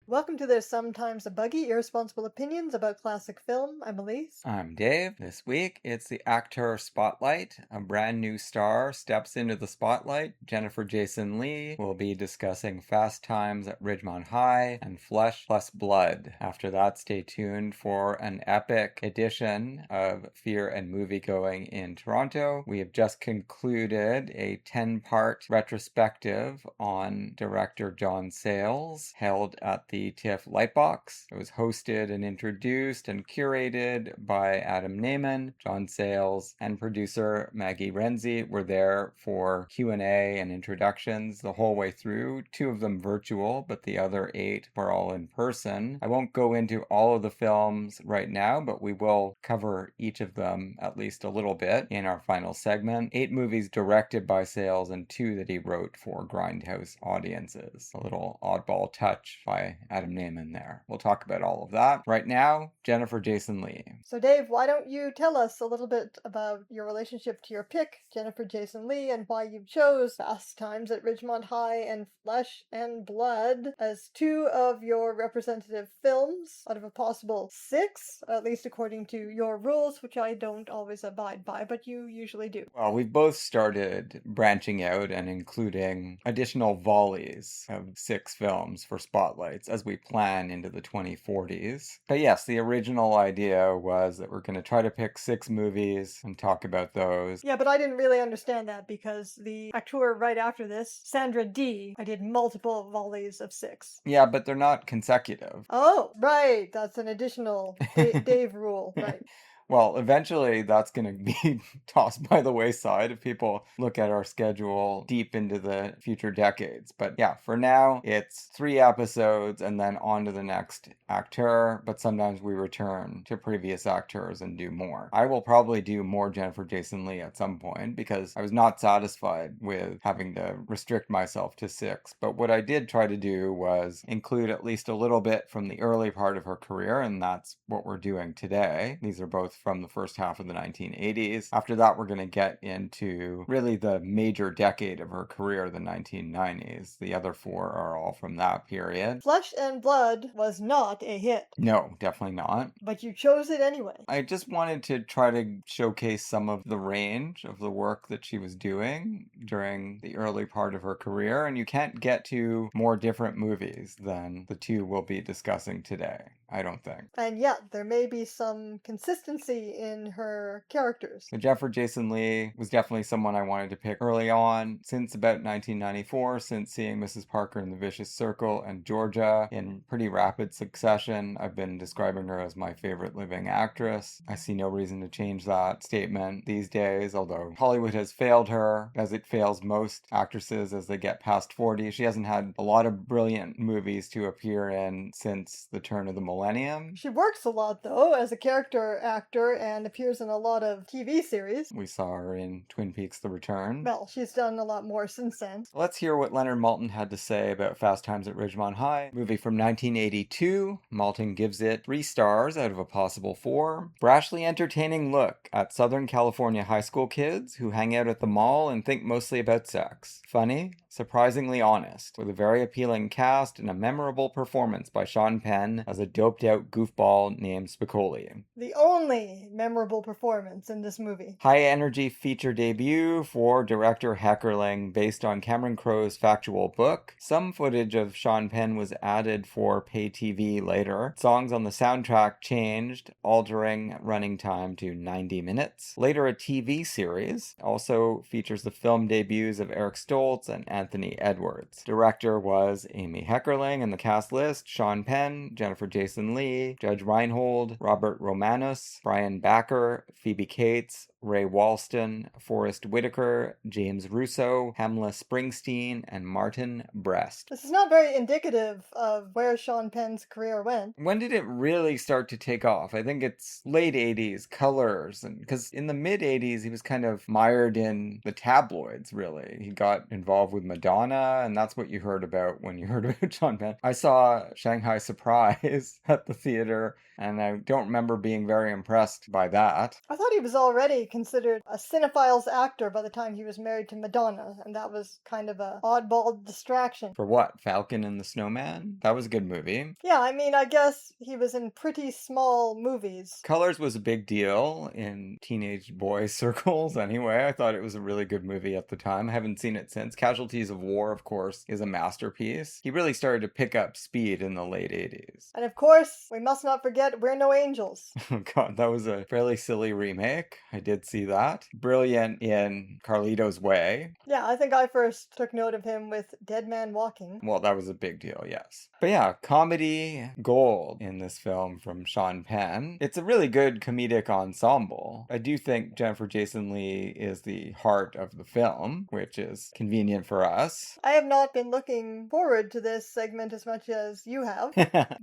Welcome to There's Sometimes a Buggy, Irresponsible Opinions about Classic Film. I'm Elise. I'm Dave. This week, it's the Acteurist Spotlight. A brand new star steps into the spotlight. Jennifer Jason Leigh will be discussing Fast Times at Ridgemont High and Flesh Plus Blood. After that, stay tuned for an epic edition of Fear and Moviegoing in Toronto. We have just concluded a 10-part retrospective on director John Sayles, held at the TIFF Lightbox. It was hosted and introduced and curated by Adam Naiman. John Sayles and producer Maggie Renzi were there for Q&A and introductions the whole way through, 2 of them virtual, but the other 8 were all in person. I won't go into all of the films right now, but we will cover each of them at least a little bit in our final segment. 8 movies directed by Sayles and 2 that he wrote for Grindhouse audiences. A little oddball touch by Adam Naiman there. We'll talk about all of that. Right now, Jennifer Jason Leigh. So, Dave, why don't you tell us a little bit about your relationship to your pick, Jennifer Jason Leigh, and why you chose Fast Times at Ridgemont High and Flesh and Blood as 2 of your representative films out of a possible 6, at least according to your rules, which I don't always abide by, but you usually do. Well, we've both started branching out and including additional volleys of 6 films for spotlights as we plan into the 2040s. But yes, the original idea was that we're going to try to pick 6 movies and talk about those. Yeah, but I didn't really understand that because the acteur right after this, Sandra D, I did multiple volleys of 6. Yeah, but they're not consecutive. Oh, right. That's an additional Dave rule, right? Well, eventually that's going to be tossed by the wayside if people look at our schedule deep into the future decades. But yeah, for now, it's 3 episodes and then on to the next actor. But sometimes we return to previous actors and do more. I will probably do more Jennifer Jason Leigh at some point because I was not satisfied with having to restrict myself to 6. But what I did try to do was include at least a little bit from the early part of her career, and that's what we're doing today. These are both from the first half of the 1980s. After that, we're going to get into really the major decade of her career, the 1990s. The other 4 are all from that period. Flesh and Blood was not a hit. No, definitely not. But you chose it anyway. I just wanted to try to showcase some of the range of the work that she was doing during the early part of her career, and you can't get to more different movies than the 2 we'll be discussing today, I don't think. And yeah, there may be some consistency in her characters. So Jennifer Jason Leigh was definitely someone I wanted to pick early on. Since about 1994, since seeing Mrs. Parker in The Vicious Circle and Georgia in pretty rapid succession, I've been describing her as my favorite living actress. I see no reason to change that statement these days, although Hollywood has failed her, as it fails most actresses as they get past 40. She hasn't had a lot of brilliant movies to appear in since the turn of the millennium. She works a lot, though, as a character actor and appears in a lot of TV series. We saw her in Twin Peaks: The Return. Well, she's done a lot more since then. Let's hear what Leonard Maltin had to say about Fast Times at Ridgemont High, movie from 1982. Maltin gives it 3 stars out of a possible 4. Brashly entertaining look at Southern California high school kids who hang out at the mall and think mostly about sex. Funny, surprisingly honest, with a very appealing cast and a memorable performance by Sean Penn as a doped-out goofball named Spicoli. The only memorable performance in this movie. High-energy feature debut for director Heckerling based on Cameron Crowe's factual book. Some footage of Sean Penn was added for pay TV later. Songs on the soundtrack changed, altering running time to 90 minutes. Later, a TV series also features the film debuts of Eric Stoltz and Anthony Edwards. Director was Amy Heckerling, and the cast list: Sean Penn, Jennifer Jason Leigh, Judge Reinhold, Robert Romanus, Brian Backer, Phoebe Cates, Ray Walston, Forrest Whitaker, James Russo, Pamela Springsteen, and Martin Brest. This is not very indicative of where Sean Penn's career went. When did it really start to take off? I think it's late 80s, Colors, and because in the mid 80s he was kind of mired in the tabloids, really. He got involved with Madonna, and that's what you heard about when you heard about Sean Penn. I saw Shanghai Surprise at the theater, and I don't remember being very impressed by that. I thought he was already considered a cinephile's actor by the time he was married to Madonna, and that was kind of a oddball distraction. For what? Falcon and the Snowman? That was a good movie. Yeah, I mean, I guess he was in pretty small movies. Colors was a big deal in teenage boy circles anyway. I thought it was a really good movie at the time. I haven't seen it since. Casualties of War, of course, is a masterpiece. He really started to pick up speed in the late 80s. And of course, we must not forget We're No Angels. Oh god, that was a fairly silly remake. I did see that. Brilliant in Carlito's Way. Yeah, I think I first took note of him with Dead Man Walking. Well, that was a big deal, yes. But yeah, comedy gold in this film from Sean Penn. It's a really good comedic ensemble. I do think Jennifer Jason Leigh is the heart of the film, which is convenient for us. I have not been looking forward to this segment as much as you have,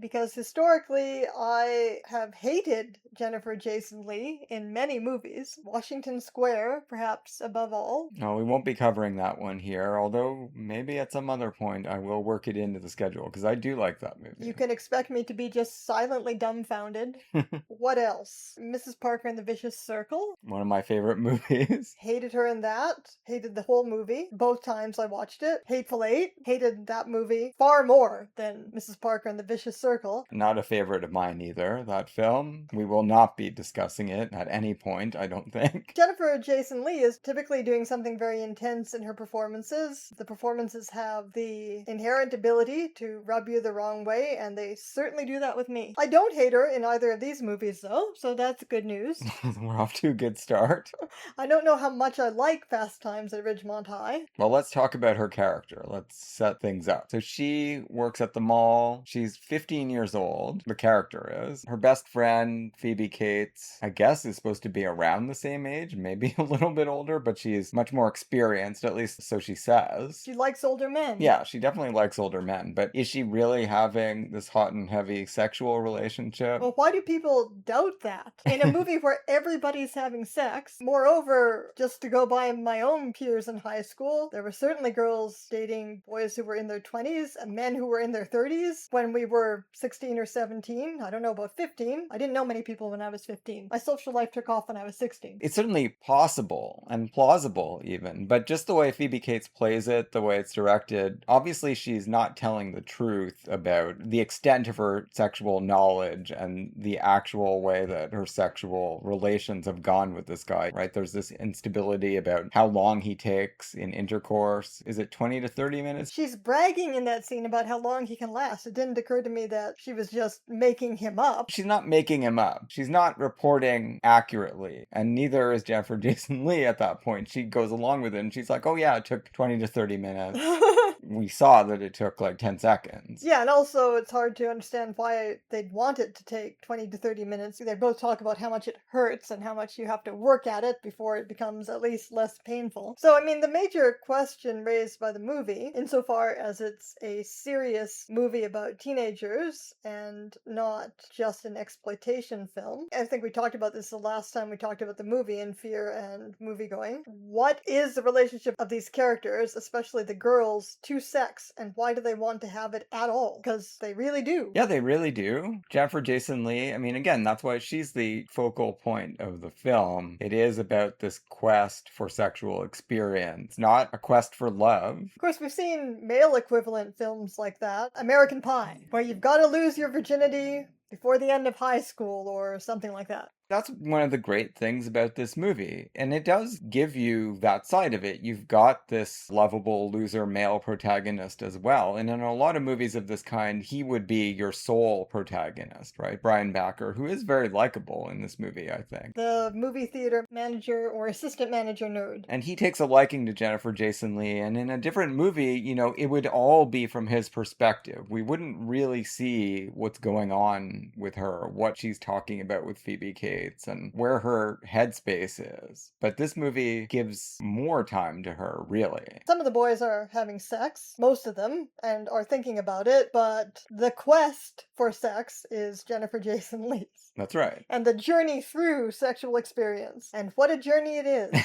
because historically I have hated Jennifer Jason Leigh in many movies. Washington Square, perhaps above all. No, we won't be covering that one here, although maybe at some other point I will work it into the schedule, because I do like that movie. You can expect me to be just silently dumbfounded. What else? Mrs. Parker and the Vicious Circle? One of my favorite movies. Hated her in that. Hated the whole movie. Both times I watched it. Hateful Eight. Hated that movie far more than Mrs. Parker and the Vicious Circle. Not a favorite of mine either, that film. We will not be discussing it at any point, I don't think. Jennifer Jason Leigh is typically doing something very intense in her performances. The performances have the inherent ability to rub you the wrong way, and they certainly do that with me. I don't hate her in either of these movies, though, so that's good news. We're off to a good start. I don't know how much I like Fast Times at Ridgemont High. Well, let's talk about her character. Let's set things up. So she works at the mall. She's 15 years old, the character is. Her best friend, Phoebe Cates, I guess is supposed to be around the same age, maybe a little bit older, but she's much more experienced, at least so she says. She likes older men. Yeah, she definitely likes older men, but is she really having this hot and heavy sexual relationship? Well, why do people doubt that? In a movie where everybody's having sex, moreover, just to go by my own peers in high school, there were certainly girls dating boys who were in their 20s and men who were in their 30s when we were 16 or 17. I don't know about 15. I didn't know many people when I was 15. My social life took off when I was 16. It's certainly possible and plausible even, but just the way Phoebe Cates plays it, the way it's directed, obviously she's not telling the truth about the extent of her sexual knowledge and the actual way that her sexual relations have gone with this guy, right? There's this instability about how long he takes in intercourse. Is it 20 to 30 minutes? She's bragging in that scene about how long he can last. It didn't occur to me that she was just making him up. She's not making him up. She's not reporting accurately, and neither is Jennifer Jason Leigh at that point. She goes along with it and she's like, oh yeah, it took 20 to 30 minutes. We saw that it took like 10 seconds. Yeah, and also it's hard to understand why they'd want it to take 20 to 30 minutes. They both talk about how much it hurts and how much you have to work at it before it becomes at least less painful. So, I mean, the major question raised by the movie, insofar as it's a serious movie about teenagers and not just an exploitation film, I think we talked about this the last time we talked about the movie in Fear and Moviegoing. What is the relationship of these characters, especially the girls, to sex, and why do they want to have it at all? Because they really do. Yeah, they really do. Jennifer Jason Leigh, I mean, again, that's why she's the focal point of the film. It is about this quest for sexual experience, not a quest for love. Of course, we've seen male equivalent films like that. American Pie, where you've got to lose your virginity before the end of high school or something like that. That's one of the great things about this movie. And it does give you that side of it. You've got this lovable loser male protagonist as well. And in a lot of movies of this kind, he would be your sole protagonist, right? Brian Backer, who is very likable in this movie, I think. The movie theater manager or assistant manager nerd. And he takes a liking to Jennifer Jason Leigh. And in a different movie, you know, it would all be from his perspective. We wouldn't really see what's going on with her, what she's talking about with Phoebe Cates, and where her headspace is. But this movie gives more time to her, really. Some of the boys are having sex, most of them, and are thinking about it, but the quest for sex is Jennifer Jason Leigh's. That's right. And the journey through sexual experience. And what a journey it is.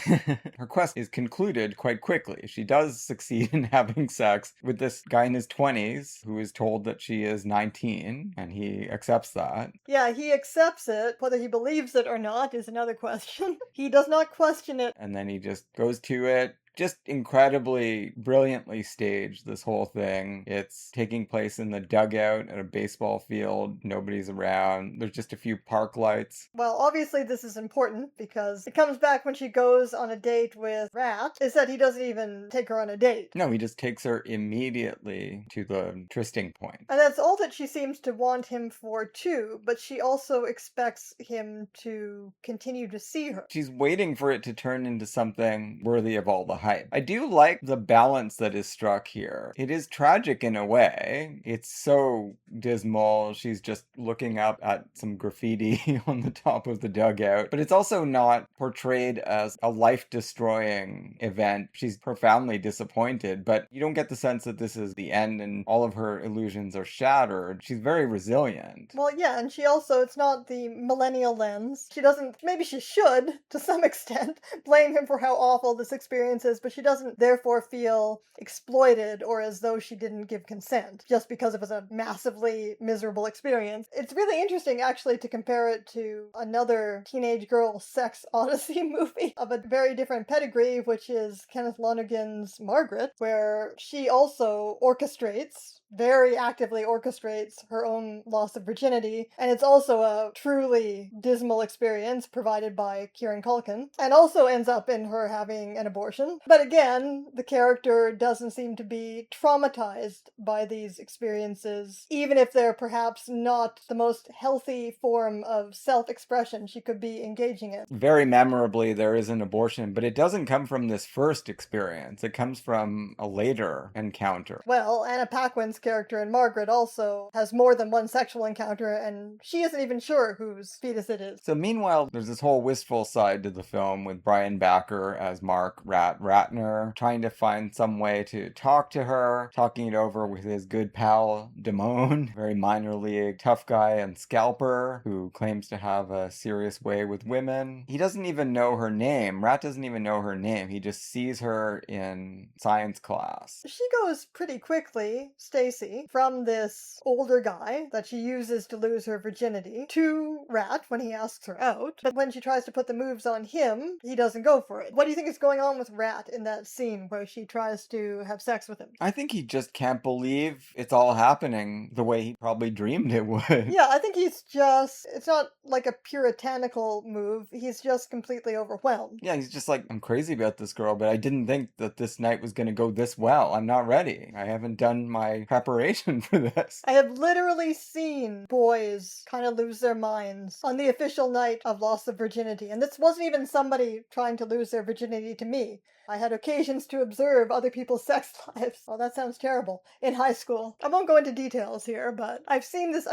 Her quest is concluded quite quickly. She does succeed in having sex with this guy in his 20s who is told that she is 19, and he accepts that. Yeah, he accepts it, whether he believes believes it or not is another question. He does not question it. And then he just goes to it. Just incredibly brilliantly staged, this whole thing. It's taking place in the dugout at a baseball field. Nobody's around. There's just a few park lights. Well, obviously this is important because it comes back when she goes on a date with Rat, is that he doesn't even take her on a date. No, he just takes her immediately to the trysting point. And that's all that she seems to want him for too, but she also expects him to continue to see her. She's waiting for it to turn into something worthy of all the hype. I do like the balance that is struck here. It is tragic in a way. It's so dismal. She's just looking up at some graffiti on the top of the dugout. But it's also not portrayed as a life-destroying event. She's profoundly disappointed, but you don't get the sense that this is the end and all of her illusions are shattered. She's very resilient. Well, yeah, and she also, it's not the millennial lens. She doesn't, maybe she should, to some extent, blame him for how awful this experience is, but she doesn't therefore feel exploited or as though she didn't give consent just because it was a massively miserable experience. It's really interesting actually to compare it to another teenage girl sex odyssey movie of a very different pedigree, which is Kenneth Lonergan's Margaret, where she also very actively orchestrates her own loss of virginity, and it's also a truly dismal experience provided by Kieran Culkin, and also ends up in her having an abortion. But again, the character doesn't seem to be traumatized by these experiences, even if they're perhaps not the most healthy form of self-expression she could be engaging in. Very memorably, there is an abortion, but it doesn't come from this first experience. It comes from a later encounter. Well, Anna Paquin's character in Margaret also has more than one sexual encounter, and she isn't even sure whose fetus it is. So meanwhile, there's this whole wistful side to the film with Brian Backer as Mark Ratner, trying to find some way to talk to her, talking it over with his good pal, Damone, very minor league tough guy and scalper, who claims to have a serious way with women. He doesn't even know her name. Rat doesn't even know her name. He just sees her in science class. She goes pretty quickly, Stacy, from this older guy that she uses to lose her virginity to Rat when he asks her out. But when she tries to put the moves on him, he doesn't go for it. What do you think is going on with Rat in that scene where she tries to have sex with him? I think he just can't believe it's all happening the way he probably dreamed it would. Yeah, I think it's not like a puritanical move. He's just completely overwhelmed. Yeah, he's just like, I'm crazy about this girl, but I didn't think that this night was going to go this well. I'm not ready. I haven't done my preparation for this. I have literally seen boys kind of lose their minds on the official night of loss of virginity. And this wasn't even somebody trying to lose their virginity to me. I had occasions to observe other people's sex lives. Oh, that sounds terrible. In high school. I won't go into details here, but I've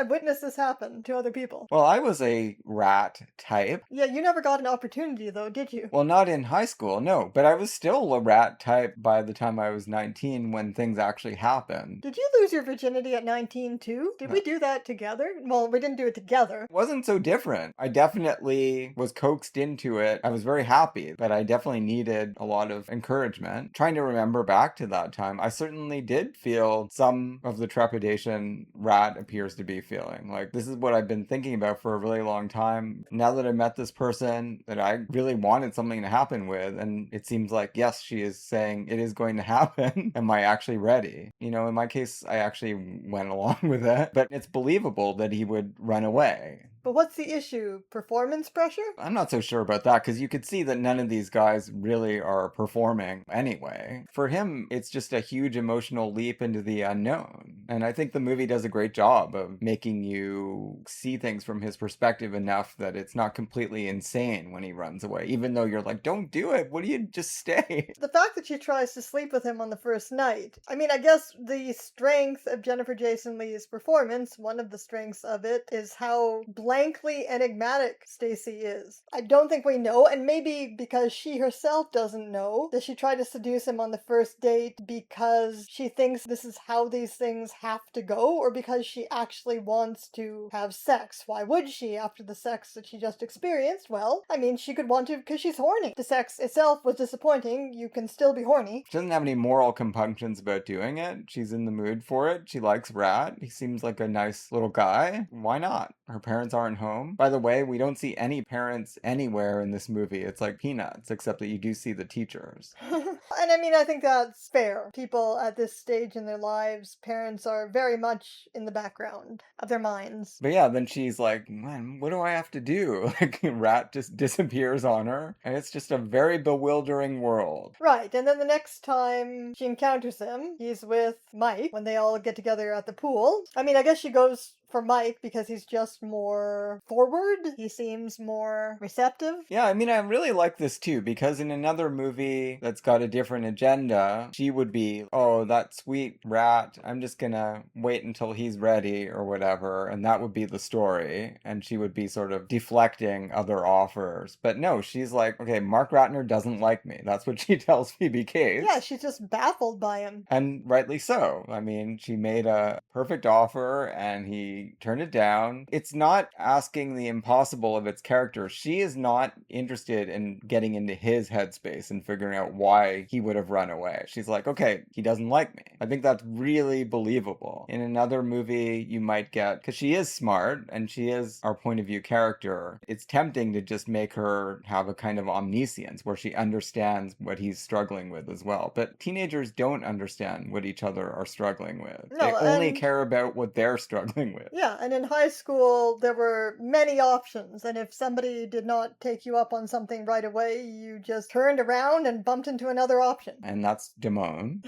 witnessed this happen to other people. Well, I was a rat type. Yeah, you never got an opportunity though, did you? Well, not in high school, no. But I was still a rat type by the time I was 19 when things actually happened. Did you lose your virginity at 19 too? Did we do that together? Well, we didn't do it together. It wasn't so different. I definitely was coaxed into it. I was very happy, but I definitely needed a lot of encouragement. Trying to remember back to that time, I certainly did feel some of the trepidation Rat appears to be feeling. Like, this is what I've been thinking about for a really long time. Now that I met this person that I really wanted something to happen with, and it seems like, yes, she is saying it is going to happen. Am I actually ready? You know, in my case, I actually went along with it, but it's believable that he would run away. But what's the issue? Performance pressure? I'm not so sure about that, because you could see that none of these guys really are performing anyway. For him, it's just a huge emotional leap into the unknown. And I think the movie does a great job of making you see things from his perspective enough that it's not completely insane when he runs away, even though you're like, don't do it. What do you just stay? The fact that she tries to sleep with him on the first night. I mean, I guess the strength of Jennifer Jason Leigh's performance, one of the strengths of it, is how blankly enigmatic Stacy is. I don't think we know, and maybe because she herself doesn't know, does she try to seduce him on the first date because she thinks this is how these things have to go, or because she actually wants to have sex? Why would she after the sex that she just experienced? Well, I mean, she could want to because she's horny. The sex itself was disappointing. You can still be horny. She doesn't have any moral compunctions about doing it. She's in the mood for it. She likes Rat. He seems like a nice little guy. Why not? Her parents aren't home. By the way, we don't see any parents anywhere in this movie. It's like Peanuts, except that you do see the teachers. And I mean, I think that's fair. People at this stage in their lives, parents are very much in the background of their minds. But yeah, then she's like, man, what do I have to do? Like, Rat just disappears on her, and it's just a very bewildering world. Right, and then the next time she encounters him, he's with Mike when they all get together at the pool. I mean, I guess she goes for Mike because he's just more forward. He seems more receptive. Yeah, I mean, I really like this too, because in another movie that's got a different agenda, she would be, oh, that sweet Rat, I'm just gonna wait until he's ready or whatever, and that would be the story, and she would be sort of deflecting other offers. But no, she's like, okay, Mark Ratner doesn't like me. That's what she tells Phoebe Cates. Yeah, she's just baffled by him. And rightly so. I mean, she made a perfect offer and he turned it down. It's not asking the impossible of its character. She is not interested in getting into his headspace and figuring out why he would have run away. She's like, okay, he doesn't like me. I think that's really believable. In another movie, you might get, because she is smart and she is our point of view character, it's tempting to just make her have a kind of omniscience where she understands what he's struggling with as well. But teenagers don't understand what each other are struggling with. No, they only and- care about what they're struggling with. Yeah, and in high school, there were many options, and if somebody did not take you up on something right away, you just turned around and bumped into another option. And that's Damone.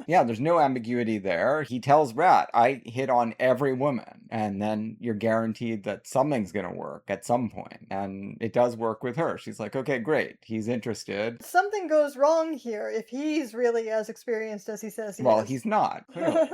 Yeah, there's no ambiguity there. He tells Rat, I hit on every woman. And then you're guaranteed that something's going to work at some point. And it does work with her. She's like, okay, great. He's interested. Something goes wrong here if he's really as experienced as he says he Well, is. he's not, clearly.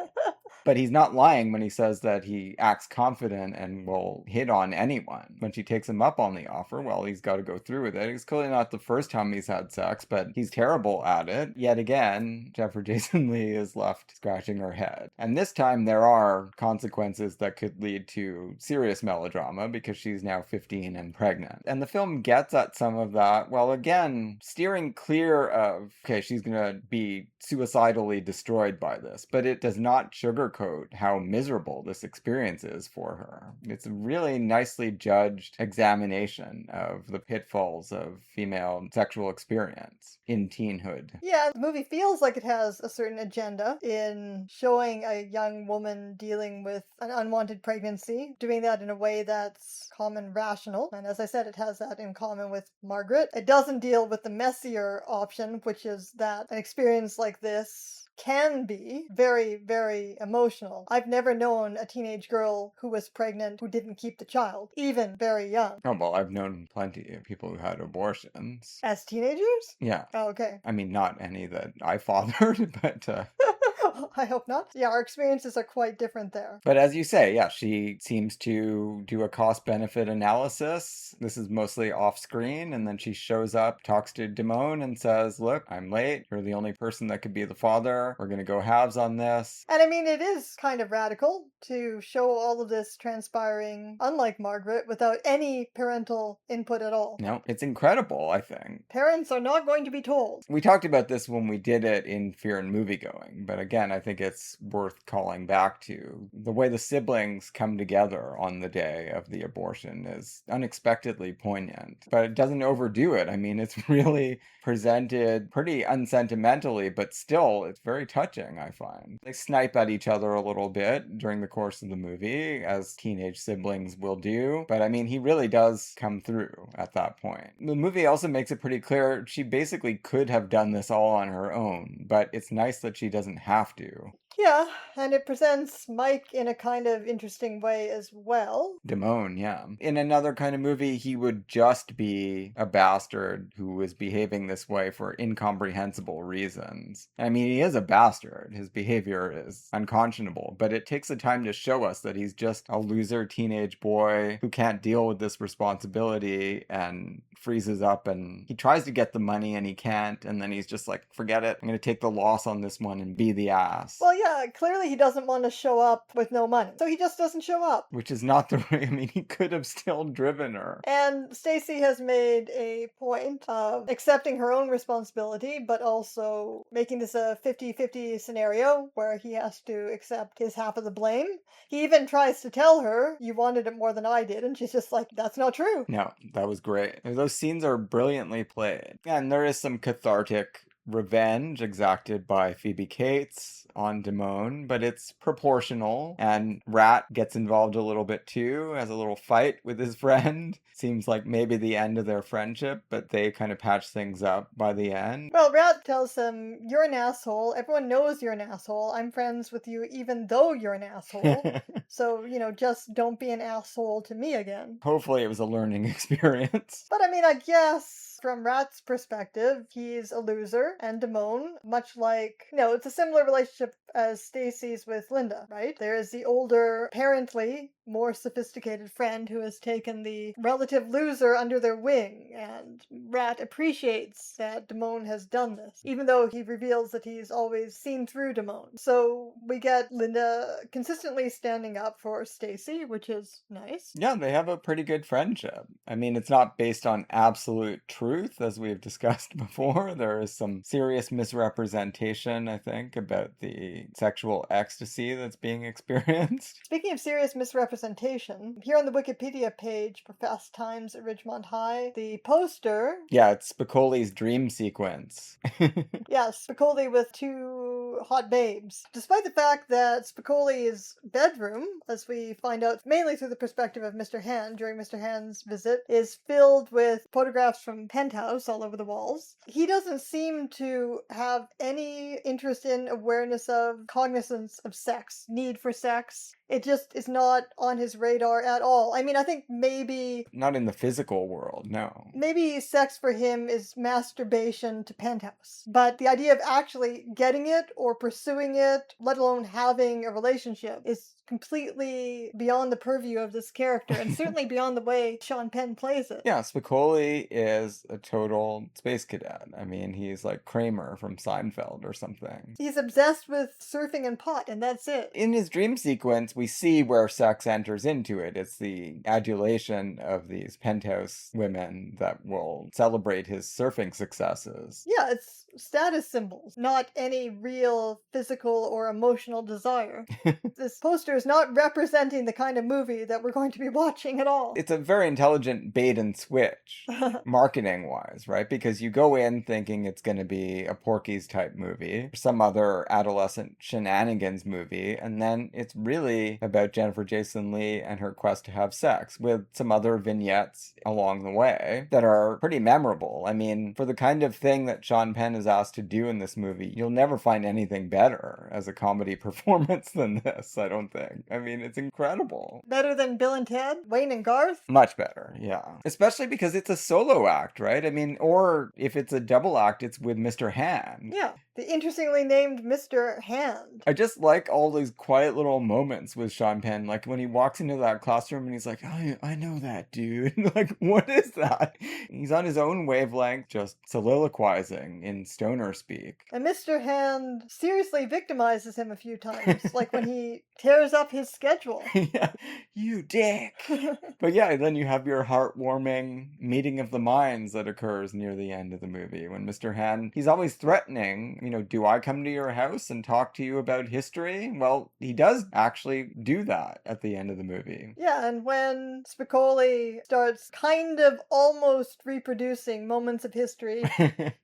But he's not lying when he says that he acts confident and will hit on anyone. When she takes him up on the offer, well, he's got to go through with it. It's clearly not the first time he's had sex, but he's terrible at it. Yet again, Jennifer Jason Leigh is left scratching her head. And this time there are consequences that could lead to serious melodrama because she's now 15 and pregnant. And the film gets at some of that, while again, steering clear of, okay, she's going to be suicidally destroyed by this, but it does not sugarcoat how miserable this experience is for her. It's a really nicely judged examination of the pitfalls of female sexual experience in teenhood. Yeah, the movie feels like it has a certain agenda in showing a young woman dealing with an unwanted pregnancy, doing that in a way that's calm and rational. And as I said, it has that in common with Margaret. It doesn't deal with the messier option, which is that an experience like this can be very, very emotional. I've never known a teenage girl who was pregnant who didn't keep the child, even very young. Oh, well, I've known plenty of people who had abortions. As teenagers? Yeah. Oh, okay. I mean, not any that I fathered, but I hope not. Yeah, our experiences are quite different there. But as you say, yeah, she seems to do a cost-benefit analysis. This is mostly off-screen, and then she shows up, talks to Damone, and says, look, I'm late. You're the only person that could be the father. We're going to go halves on this. And I mean, it is kind of radical to show all of this transpiring, unlike Margaret, without any parental input at all. No, it's incredible, I think. Parents are not going to be told. We talked about this when we did it in Fear and Moviegoing, but again, I think it's worth calling back to. The way the siblings come together on the day of the abortion is unexpectedly poignant, but it doesn't overdo it. I mean, it's really presented pretty unsentimentally, but still, it's very touching, I find. They snipe at each other a little bit during the course of the movie, as teenage siblings will do, but I mean, he really does come through at that point. The movie also makes it pretty clear she basically could have done this all on her own, but it's nice that she doesn't have to. Yeah, and it presents Mike in a kind of interesting way as well. Damone, yeah. In another kind of movie, he would just be a bastard who was behaving this way for incomprehensible reasons. I mean, he is a bastard. His behavior is unconscionable, but it takes the time to show us that he's just a loser teenage boy who can't deal with this responsibility and freezes up, and he tries to get the money and he can't, and then he's just like, forget it, I'm going to take the loss on this one and be the ass. Well, yeah, Yeah, clearly he doesn't want to show up with no money. So he just doesn't show up. Which is not the way, I mean, he could have still driven her. And Stacy has made a point of accepting her own responsibility, but also making this a 50-50 scenario where he has to accept his half of the blame. He even tries to tell her, you wanted it more than I did, and she's just like, that's not true. No, that was great. Those scenes are brilliantly played. And there is some cathartic revenge exacted by Phoebe Cates on Damone, but it's proportional, and Rat gets involved a little bit too, has a little fight with his friend. Seems like maybe the end of their friendship, but they kind of patch things up by the end. Well, Rat tells him, you're an asshole. Everyone knows you're an asshole. I'm friends with you even though you're an asshole. So, just don't be an asshole to me again. Hopefully it was a learning experience. But I mean, I guess from Rat's perspective, he's a loser, and Damone, much like, it's a similar relationship as Stacy's with Linda, right? There is the older, apparently more sophisticated friend who has taken the relative loser under their wing, and Rat appreciates that Damone has done this, even though he reveals that he's always seen through Damone. So we get Linda consistently standing up for Stacy, which is nice. Yeah, they have a pretty good friendship. I mean, it's not based on absolute truth, as we've discussed before. There is some serious misrepresentation, I think, about the sexual ecstasy that's being experienced. Speaking of serious misrepresentation, here on the Wikipedia page for Fast Times at Ridgemont High, the poster... Yeah, it's Spicoli's dream sequence. Yes, Spicoli with two hot babes. Despite the fact that Spicoli's bedroom, as we find out mainly through the perspective of Mr. Hand during Mr. Hand's visit, is filled with photographs from Penthouse all over the walls, he doesn't seem to have any interest in, awareness of, cognizance of sex, need for sex. It just is not on his radar at all. I mean, I think maybe... Not in the physical world, no. Maybe sex for him is masturbation to Penthouse. But the idea of actually getting it or pursuing it, let alone having a relationship, is completely beyond the purview of this character, and certainly beyond the way Sean Penn plays it. Yeah, Spicoli is a total space cadet. I mean, he's like Kramer from Seinfeld or something. He's obsessed with surfing and pot, and that's it. In his dream sequence, we see where sex enters into it. It's the adulation of these Penthouse women that will celebrate his surfing successes. Yeah, it's status symbols, not any real physical or emotional desire. This poster is not representing the kind of movie that we're going to be watching at all. It's a very intelligent bait and switch, marketing-wise, right? Because you go in thinking it's going to be a Porky's type movie, or some other adolescent shenanigans movie, and then it's really about Jennifer Jason Leigh and her quest to have sex, with some other vignettes along the way that are pretty memorable. I mean, for the kind of thing that Sean Penn is asked to do in this movie, you'll never find anything better as a comedy performance than this, I don't think. I mean, it's incredible. Better than Bill and Ted? Wayne and Garth? Much better, yeah. Especially because it's a solo act, right? I mean, or if it's a double act, it's with Mr. Hand. Yeah, the interestingly named Mr. Hand. I just like all these quiet little moments with Sean Penn, like when he walks into that classroom and he's like, I know that dude. Like, what is that? He's on his own wavelength, just soliloquizing in stoner speak. And Mr. Hand seriously victimizes him a few times, like when he tears up his schedule. Yeah, you dick. But yeah, then you have your heartwarming meeting of the minds that occurs near the end of the movie when Mr. Hand, he's always threatening, do I come to your house and talk to you about history? Well, he does actually do that at the end of the movie. Yeah, and when Spicoli starts kind of almost reproducing moments of history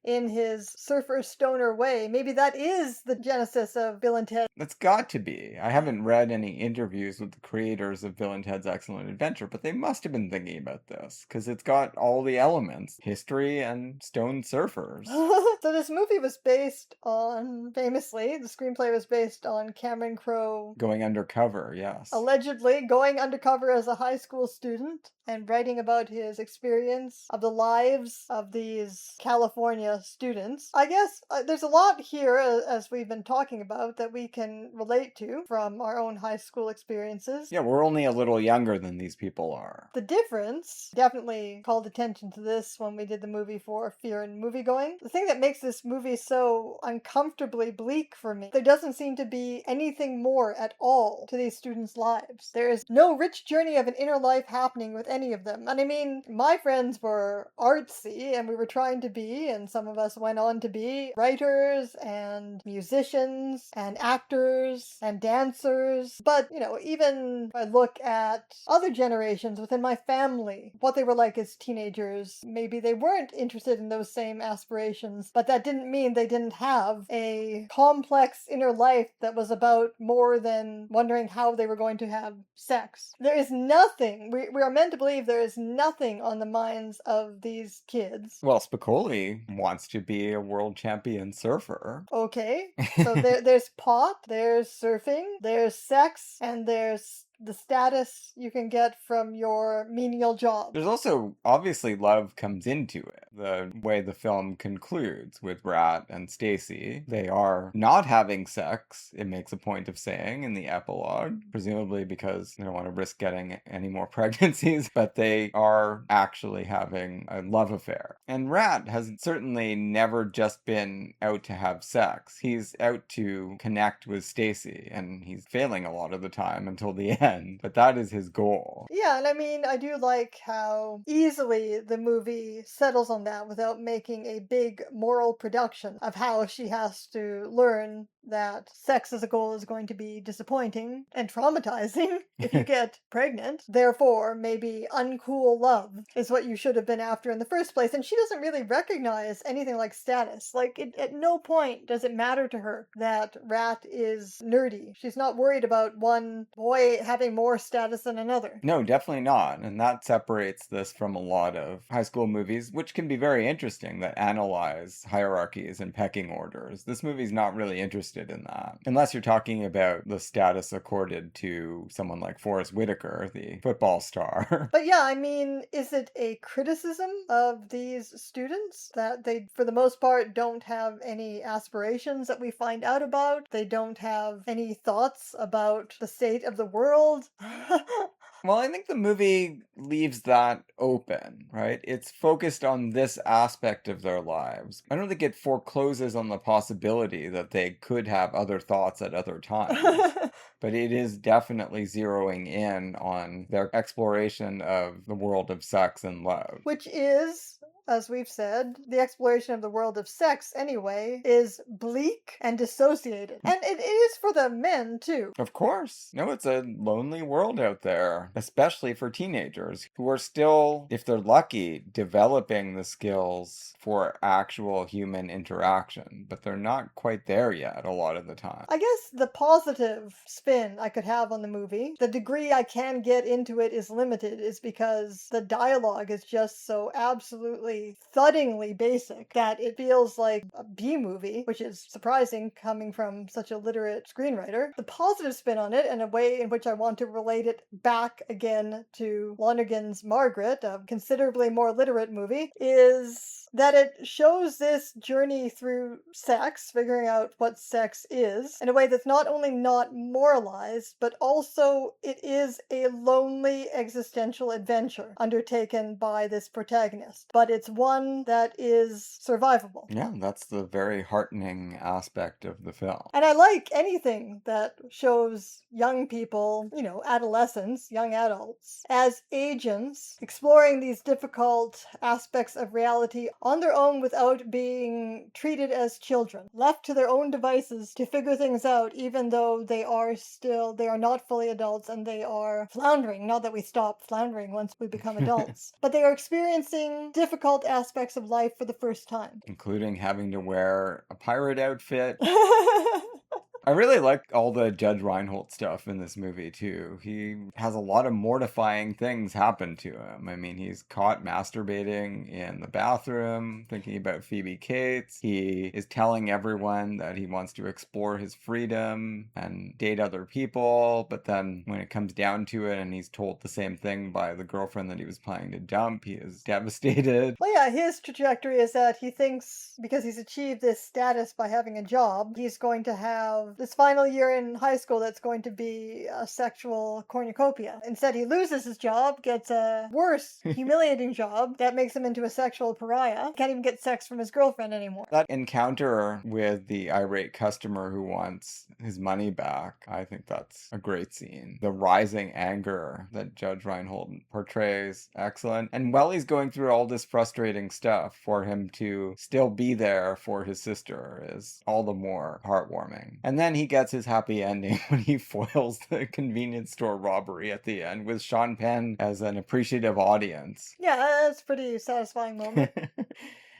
in his surfer stoner way, maybe that is the genesis of Bill and Ted. That's got to be. I haven't read any interviews with the creators of Bill and Ted's Excellent Adventure, but they must have been thinking about this, because it's got all the elements, history and stone surfers. So this movie was based on, famously, the screenplay was based on Cameron Crowe going undercover, yes. allegedly going undercover as a high school student and writing about his experience of the lives of these California students. I guess there's a lot here, as we've been talking about, that we can relate to from our own high school experiences. Yeah, we're only a little younger than these people are. The difference definitely called attention to this when we did the movie for Fear and Moviegoing. The thing that makes this movie so uncomfortably bleak for me, there doesn't seem to be anything more at all to these students' lives. There is no rich journey of an inner life happening with any of them. And I mean, my friends were artsy, and we were trying to be, and some of us went on to be writers and musicians and actors and dancers. But, even if I look at other generations within my family, what they were like as teenagers, maybe they weren't interested in those same aspirations, but that didn't mean they didn't have a complex inner life that was about more than wondering how they were going to have sex. There is nothing, we are meant to believe there is nothing on the minds of these kids. Well, Spicoli wants to be a world champion surfer. Okay, so there's pot, there's surfing, there's sex, and there's the status you can get from your menial job. There's also, obviously, love comes into it. The way the film concludes with Rat and Stacy, they are not having sex, it makes a point of saying in the epilogue, presumably because they don't want to risk getting any more pregnancies, but they are actually having a love affair. And Rat has certainly never just been out to have sex. He's out to connect with Stacy, and he's failing a lot of the time until the end. But that is his goal. Yeah, and I mean, I do like how easily the movie settles on that without making a big moral production of how she has to learn that sex as a goal is going to be disappointing and traumatizing if you get pregnant. Therefore, maybe uncool love is what you should have been after in the first place. And she doesn't really recognize anything like status. Like, at no point does it matter to her that Rat is nerdy. She's not worried about one boy having more status than another. No, definitely not. And that separates this from a lot of high school movies, which can be very interesting, that analyze hierarchies and pecking orders. This movie's not really interested in that. Unless you're talking about the status accorded to someone like Forrest Whitaker, the football star. But yeah, I mean, is it a criticism of these students that they, for the most part, don't have any aspirations that we find out about? They don't have any thoughts about the state of the world? Well, I think the movie leaves that open, right? It's focused on this aspect of their lives. I don't think it forecloses on the possibility that they could have other thoughts at other times. But it is definitely zeroing in on their exploration of the world of sex and love. Which is, as we've said, the exploration of the world of sex, anyway, is bleak and dissociated. And it is for the men, too. Of course. No, it's a lonely world out there, especially for teenagers who are still, if they're lucky, developing the skills for actual human interaction, but they're not quite there yet a lot of the time. I guess the positive spin I could have on the movie, the degree I can get into it is limited, is because the dialogue is just so absolutely thuddingly basic that it feels like a B-movie, which is surprising coming from such a literate screenwriter. The positive spin on it, and a way in which I want to relate it back again to Lonergan's Margaret, a considerably more literate movie, is that it shows this journey through sex, figuring out what sex is, in a way that's not only not moralized, but also it is a lonely existential adventure undertaken by this protagonist. But it's one that is survivable. Yeah, that's the very heartening aspect of the film. And I like anything that shows young people, adolescents, young adults, as agents, exploring these difficult aspects of reality on their own without being treated as children, left to their own devices to figure things out, even though they are not fully adults and they are floundering. Not that we stop floundering once we become adults, but they are experiencing difficult aspects of life for the first time. Including having to wear a pirate outfit. I really like all the Judge Reinhold stuff in this movie, too. He has a lot of mortifying things happen to him. I mean, he's caught masturbating in the bathroom, thinking about Phoebe Cates. He is telling everyone that he wants to explore his freedom and date other people, but then when it comes down to it and he's told the same thing by the girlfriend that he was planning to dump, he is devastated. Well, yeah, his trajectory is that he thinks because he's achieved this status by having a job, he's going to have this final year in high school that's going to be a sexual cornucopia. Instead, he loses his job, gets a worse, humiliating job that makes him into a sexual pariah. Can't even get sex from his girlfriend anymore. That encounter with the irate customer who wants his money back, I think that's a great scene. The rising anger that Judge Reinhold portrays, excellent. And while he's going through all this frustrating stuff, for him to still be there for his sister is all the more heartwarming. And then he gets his happy ending when he foils the convenience store robbery at the end with Sean Penn as an appreciative audience. Yeah, that's a pretty satisfying moment.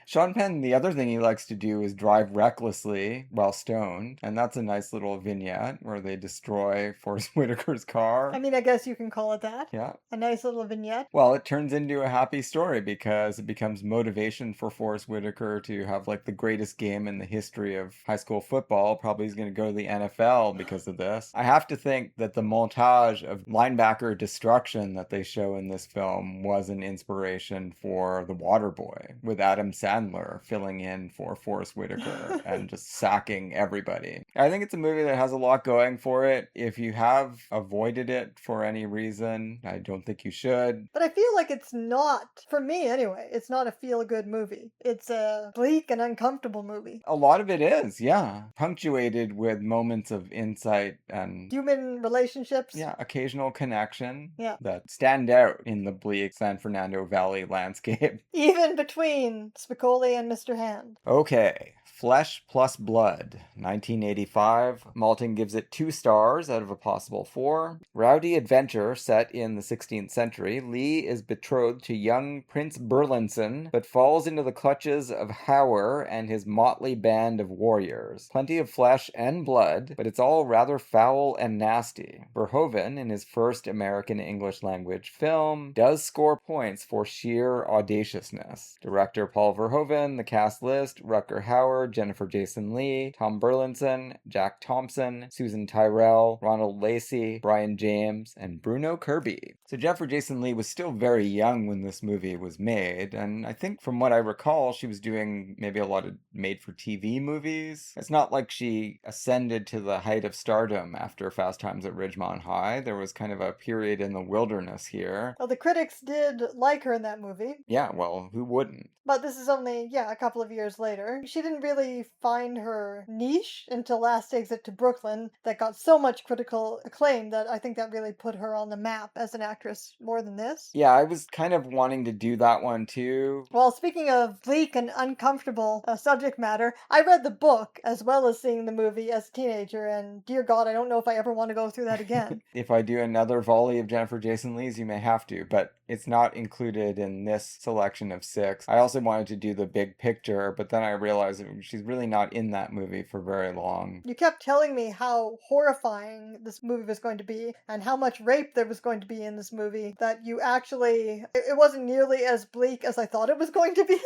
Sean Penn, the other thing he likes to do is drive recklessly while stoned, and that's a nice little vignette where they destroy Forrest Whitaker's car. I mean, I guess you can call it that. Yeah. A nice little vignette. Well, it turns into a happy story because it becomes motivation for Forrest Whitaker to have like the greatest game in the history of high school football. Probably he's going to go to the NFL because of this. I have to think that the montage of linebacker destruction that they show in this film was an inspiration for The Waterboy, with Adam Sandler filling in for Forrest Whitaker and just sacking everybody. I think it's a movie that has a lot going for it. If you have avoided it for any reason, I don't think you should. But I feel like it's not, for me anyway, it's not a feel-good movie. It's a bleak and uncomfortable movie. A lot of it is, yeah. Punctuated with moments of insight and human relationships. Yeah, occasional connection Yeah. that stand out in the bleak San Fernando Valley landscape. Even between Spicoli and Mr. Hand. Okay, Flesh Plus Blood, 1985. Maltin gives it 2 stars out of a possible 4. Rowdy adventure set in the 16th century. Leigh is betrothed to young Prince Burlinson, but falls into the clutches of Hauer and his motley band of warriors. Plenty of flesh and blood, but it's all rather foul and nasty. Verhoeven, in his first American English language film, does score points for sheer audaciousness. Director Paul Verhoeven, the cast list: Rutger Hauer, Jennifer Jason Leigh, Tom Burlinson, Jack Thompson, Susan Tyrrell, Ronald Lacey, Brian James, and Bruno Kirby. So Jennifer Jason Leigh was still very young when this movie was made, and I think from what I recall, she was doing maybe a lot of made-for-TV movies. It's not like she ascended to the height of stardom after Fast Times at Ridgemont High. There was kind of a period in the wilderness here. Well, the critics did like her in that movie. Yeah, well, who wouldn't? But this is only, a couple of years later. She didn't really find her niche until Last Exit to Brooklyn, that got so much critical acclaim that I think that really put her on the map as an actress more than this. Yeah, I was kind of wanting to do that one too. Well, speaking of bleak and uncomfortable subject matter, I read the book as well as seeing the movie as a teenager, and dear God, I don't know if I ever want to go through that again. If I do another volley of Jennifer Jason Leigh's, you may have to, but it's not included in this selection of 6. I also wanted to do The Big Picture, but then I realized that she's really not in that movie for very long. You kept telling me how horrifying this movie was going to be and how much rape there was going to be in this movie that you actually, it wasn't nearly as bleak as I thought it was going to be.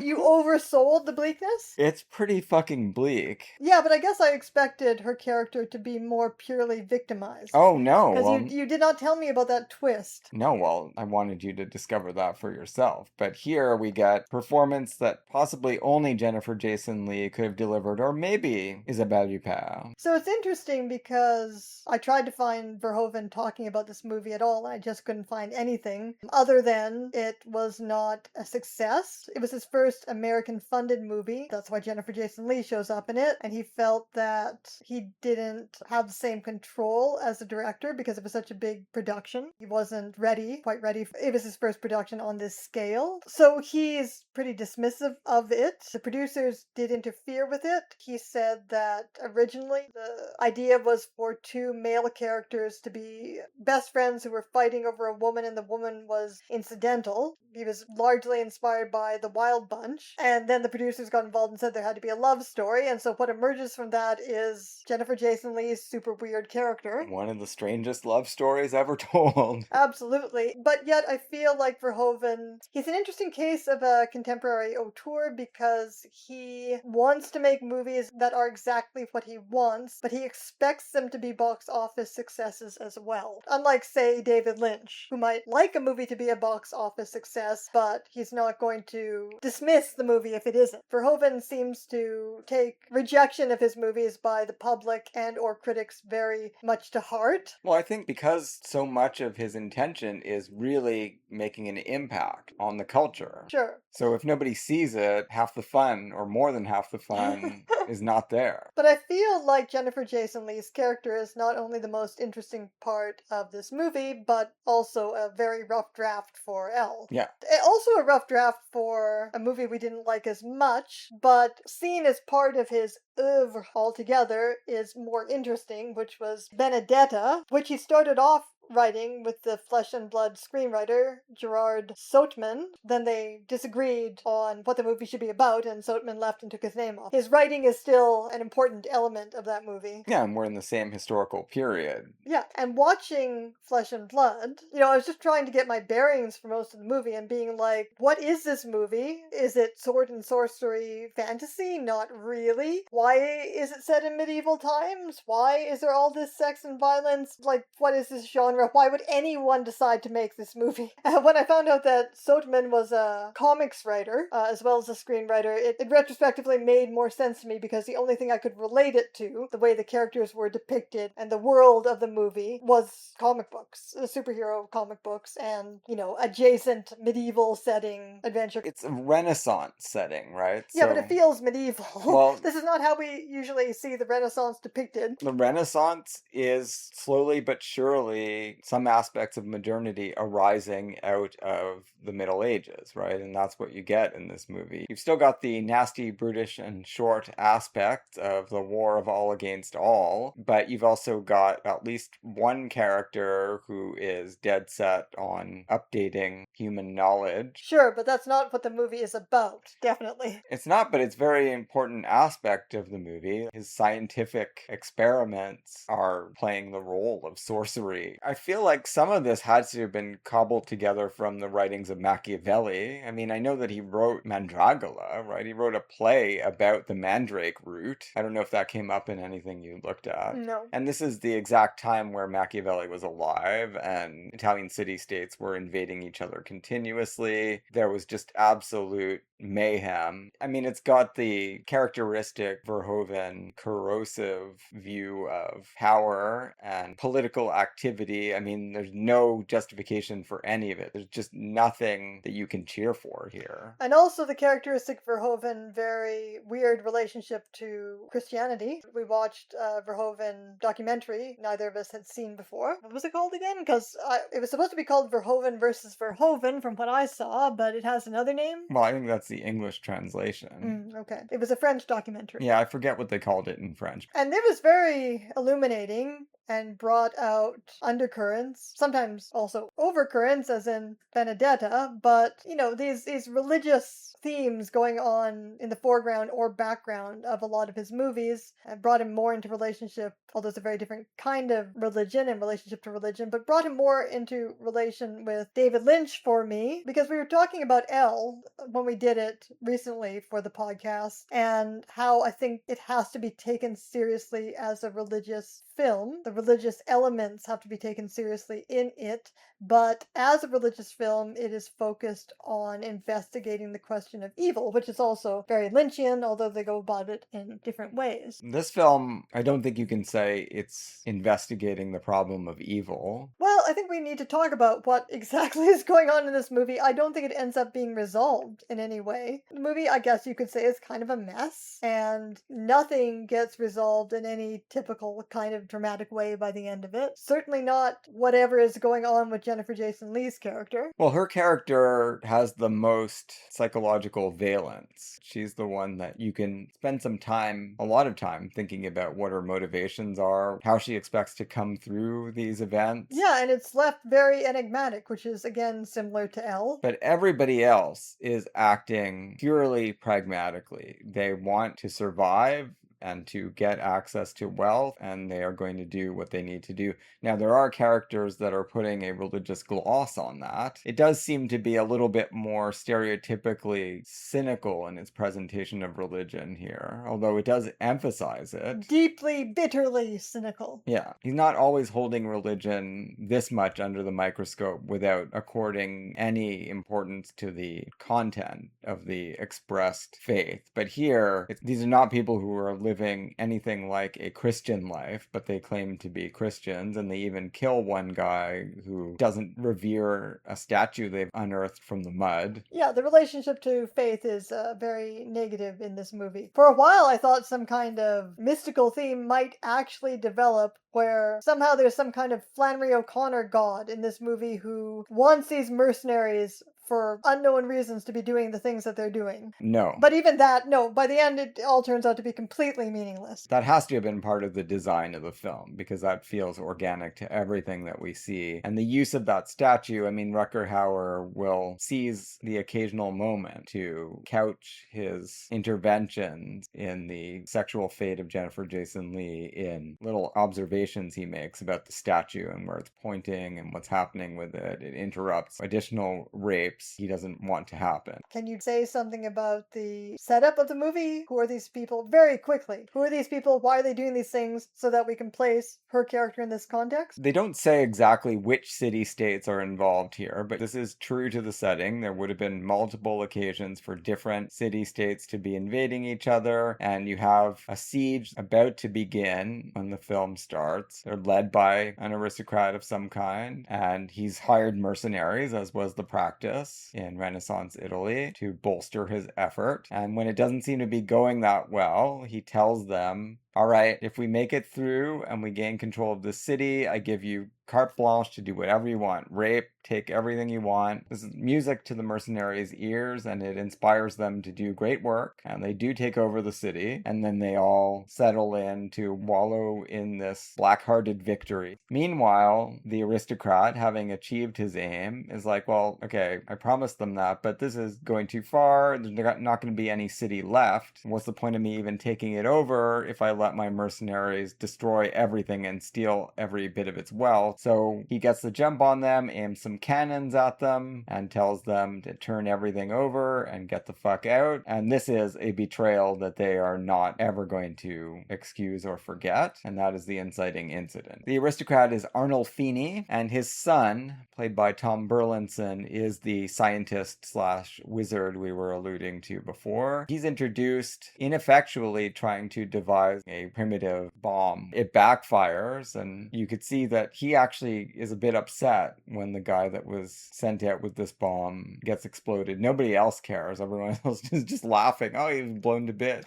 You oversold the bleakness? It's pretty fucking bleak. Yeah, but I guess I expected her character to be more purely victimized. Oh, no. Because you did not tell me about that twist. No, well, I wanted you to discover that for yourself. But here we get performance that possibly only Jennifer Jason Leigh could have delivered, or maybe Isabelle Huppert. So it's interesting because I tried to find Verhoeven talking about this movie at all, and I just couldn't find anything other than it was not a success. It was his first American-funded movie. That's why Jennifer Jason Leigh shows up in it, and he felt that he didn't have the same control as the director because it was such a big production. He wasn't quite ready. It was his first production on this scale. So he's pretty dismissive of it. The producers did interfere with it. He said that originally the idea was for 2 male characters to be best friends who were fighting over a woman, and the woman was incidental. He was largely inspired by The Wild Bunch, bunch. And then the producers got involved and said there had to be a love story. And so what emerges from that is Jennifer Jason Leigh's super weird character. One of the strangest love stories ever told. Absolutely. But yet I feel like Verhoeven, he's an interesting case of a contemporary auteur because he wants to make movies that are exactly what he wants, but he expects them to be box office successes as well. Unlike, say, David Lynch, who might like a movie to be a box office success, but he's not going to dismiss the movie if it isn't. Verhoeven seems to take rejection of his movies by the public and or critics very much to heart. Well, I think because so much of his intention is really making an impact on the culture. Sure. So if nobody sees it, half the fun, or more than half the fun, is not there. But I feel like Jennifer Jason Leigh's character is not only the most interesting part of this movie, but also a very rough draft for Elle. Yeah. Also a rough draft for a movie we didn't like as much, but seen as part of his oeuvre altogether is more interesting, which was Benedetta, which he started off writing with the Flesh and Blood screenwriter Gerard Soutman. Then they disagreed on what the movie should be about, and Soutman left and took his name off. His writing is still an important element of that movie. Yeah, and we're in the same historical period. Yeah, and watching Flesh and Blood, I was just trying to get my bearings for most of the movie and being like, what is this movie? Is it sword and sorcery fantasy? Not really. Why is it set in medieval times? Why is there all this sex and violence? Like, what is this genre? Why would anyone decide to make this movie? When I found out that Soutman was a comics writer, as well as a screenwriter, it retrospectively made more sense to me because the only thing I could relate it to, the way the characters were depicted and the world of the movie, was comic books, superhero comic books, and, adjacent medieval setting adventure. It's a Renaissance setting, right? Yeah, but it feels medieval. Well, this is not how we usually see the Renaissance depicted. The Renaissance is slowly but surely some aspects of modernity arising out of the Middle Ages, right? And that's what you get in this movie. You've still got the nasty, brutish, and short aspect of the war of all against all, but you've also got at least one character who is dead set on updating human knowledge. Sure, but that's not what the movie is about, definitely. It's not, but it's a very important aspect of the movie. His scientific experiments are playing the role of sorcery. I feel like some of this had to have been cobbled together from the writings of Machiavelli. I mean, I know that he wrote Mandragola, right? He wrote a play about the mandrake root. I don't know if that came up in anything you looked at. No. And this is the exact time where Machiavelli was alive and Italian city-states were invading each other continuously. There was just absolute mayhem. I mean, it's got the characteristic Verhoeven corrosive view of power and political activity. I mean, there's no justification for any of it. There's just nothing that you can cheer for here. And also the characteristic Verhoeven very weird relationship to Christianity. We watched a Verhoeven documentary neither of us had seen before. What was it called again? Because it was supposed to be called Verhoeven versus Verhoeven from what I saw, but it has another name. Well, I think that's the English translation. Okay. It was a French documentary. Yeah, I forget what they called it in French. And it was very illuminating and brought out undercurrents, sometimes also overcurrents, as in Benedetta, but, these religious themes going on in the foreground or background of a lot of his movies and brought him more into relationship, although it's a very different kind of religion and relationship to religion, but brought him more into relation with David Lynch for me, because we were talking about Elle when we did it recently for the podcast, and how I think it has to be taken seriously as a religious film. The religious elements have to be taken seriously in it, but as a religious film, it is focused on investigating the question of evil, which is also very Lynchian, although they go about it in different ways. This film, I don't think you can say it's investigating the problem of evil. Well, I think we need to talk about what exactly is going on in this movie. I don't think it ends up being resolved in any way. The movie, I guess you could say, is kind of a mess, and nothing gets resolved in any typical kind of dramatic way way by the end of it. Certainly not whatever is going on with Jennifer Jason Leigh's character. Well, her character has the most psychological valence. She's the one that you can spend a lot of time, thinking about what her motivations are, how she expects to come through these events. Yeah, and it's left very enigmatic, which is, again, similar to Elle. But everybody else is acting purely pragmatically. They want to survive and to get access to wealth, and they are going to do what they need to do. Now, there are characters that are putting a religious gloss on that. It does seem to be a little bit more stereotypically cynical in its presentation of religion here, although it does emphasize it. Deeply, bitterly cynical. Yeah, he's not always holding religion this much under the microscope without according any importance to the content of the expressed faith. But here, these are not people who are living anything like a Christian life, but they claim to be Christians, and they even kill one guy who doesn't revere a statue they've unearthed from the mud. Yeah, the relationship to faith is very negative in this movie. For a while, I thought some kind of mystical theme might actually develop where somehow there's some kind of Flannery O'Connor god in this movie who wants these mercenaries for unknown reasons to be doing the things that they're doing. No. But even that, no, by the end it all turns out to be completely meaningless. That has to have been part of the design of the film, because that feels organic to everything that we see. And the use of that statue, I mean, Rutger Hauer will seize the occasional moment to couch his interventions in the sexual fate of Jennifer Jason Leigh in little observations he makes about the statue and where it's pointing and what's happening with it. It interrupts additional rapes he doesn't want to happen. Can you say something about the setup of the movie? Who are these people? Very quickly. Who are these people? Why are they doing these things? So that we can place her character in this context? They don't say exactly which city-states are involved here, but this is true to the setting. There would have been multiple occasions for different city-states to be invading each other, and you have a siege about to begin when the film starts. They're led by an aristocrat of some kind, and he's hired mercenaries, as was the practice in Renaissance Italy, to bolster his effort. And when it doesn't seem to be going that well, he tells them, all right, if we make it through and we gain control of the city, I give you carte blanche to do whatever you want. Rape, take everything you want. This is music to the mercenaries' ears, and it inspires them to do great work. And they do take over the city, and then they all settle in to wallow in this black-hearted victory. Meanwhile, the aristocrat, having achieved his aim, is like, well, okay, I promised them that, but this is going too far. There's not going to be any city left. What's the point of me even taking it over if I let my mercenaries destroy everything and steal every bit of its wealth? So he gets the jump on them, aims some cannons at them, and tells them to turn everything over and get the fuck out. And this is a betrayal that they are not ever going to excuse or forget, and that is the inciting incident. The aristocrat is Arnolfini, and his son, played by Tom Burlinson, is the scientist/wizard we were alluding to before. He's introduced ineffectually trying to devise a primitive bomb. It backfires, and you could see that he actually is a bit upset when the guy that was sent out with this bomb gets exploded. Nobody else cares. Everyone else is just laughing. Oh, he was blown to bits.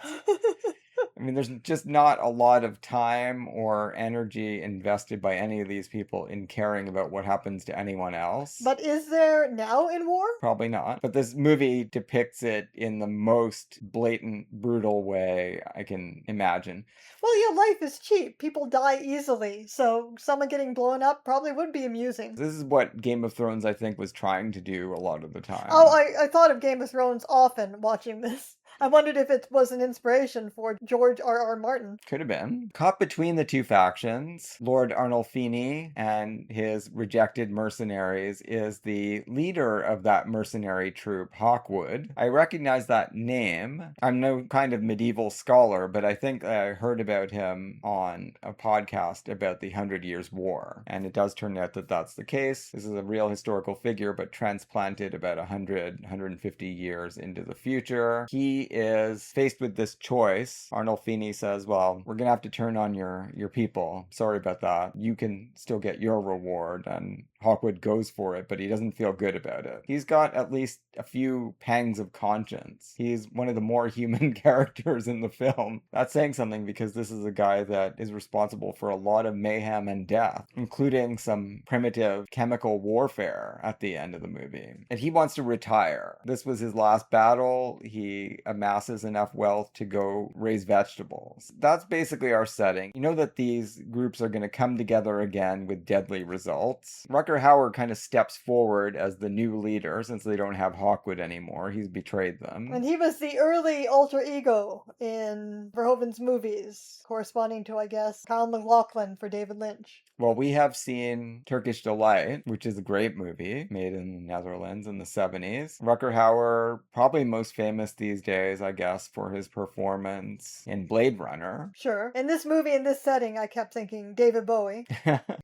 I mean, there's just not a lot of time or energy invested by any of these people in caring about what happens to anyone else. But is there now in war? Probably not. But this movie depicts it in the most blatant, brutal way I can imagine. Well, yeah, life is cheap. People die easily, so someone getting blown up probably would be amusing. This is what Game of Thrones, I think, was trying to do a lot of the time. Oh, I thought of Game of Thrones often watching this. I wondered if it was an inspiration for George R.R. Martin. Could have been. Caught between the two factions, Lord Arnolfini and his rejected mercenaries is the leader of that mercenary troop, Hawkwood. I recognize that name. I'm no kind of medieval scholar, but I think I heard about him on a podcast about the 100 Years' War. And it does turn out that that's the case. This is a real historical figure, but transplanted about 150 years into the future. He is faced with this choice. Arnolfini says, well, we're gonna have to turn on your people. Sorry about that. You can still get your reward. And Hawkwood goes for it, but he doesn't feel good about it. He's got at least a few pangs of conscience. He's one of the more human characters in the film. That's saying something because this is a guy that is responsible for a lot of mayhem and death, including some primitive chemical warfare at the end of the movie. And he wants to retire. This was his last battle. He amasses enough wealth to go raise vegetables. That's basically our setting. You know that these groups are going to come together again with deadly results. Rutger Hauer kind of steps forward as the new leader since they don't have Hawkwood anymore. He's betrayed them. And he was the early alter ego in Verhoeven's movies, corresponding to, I guess, Kyle MacLachlan for David Lynch. Well, we have seen Turkish Delight, which is a great movie made in the Netherlands in the 70s. Rutger Hauer, probably most famous these days, I guess, for his performance in Blade Runner. Sure. In this movie, in this setting, I kept thinking David Bowie.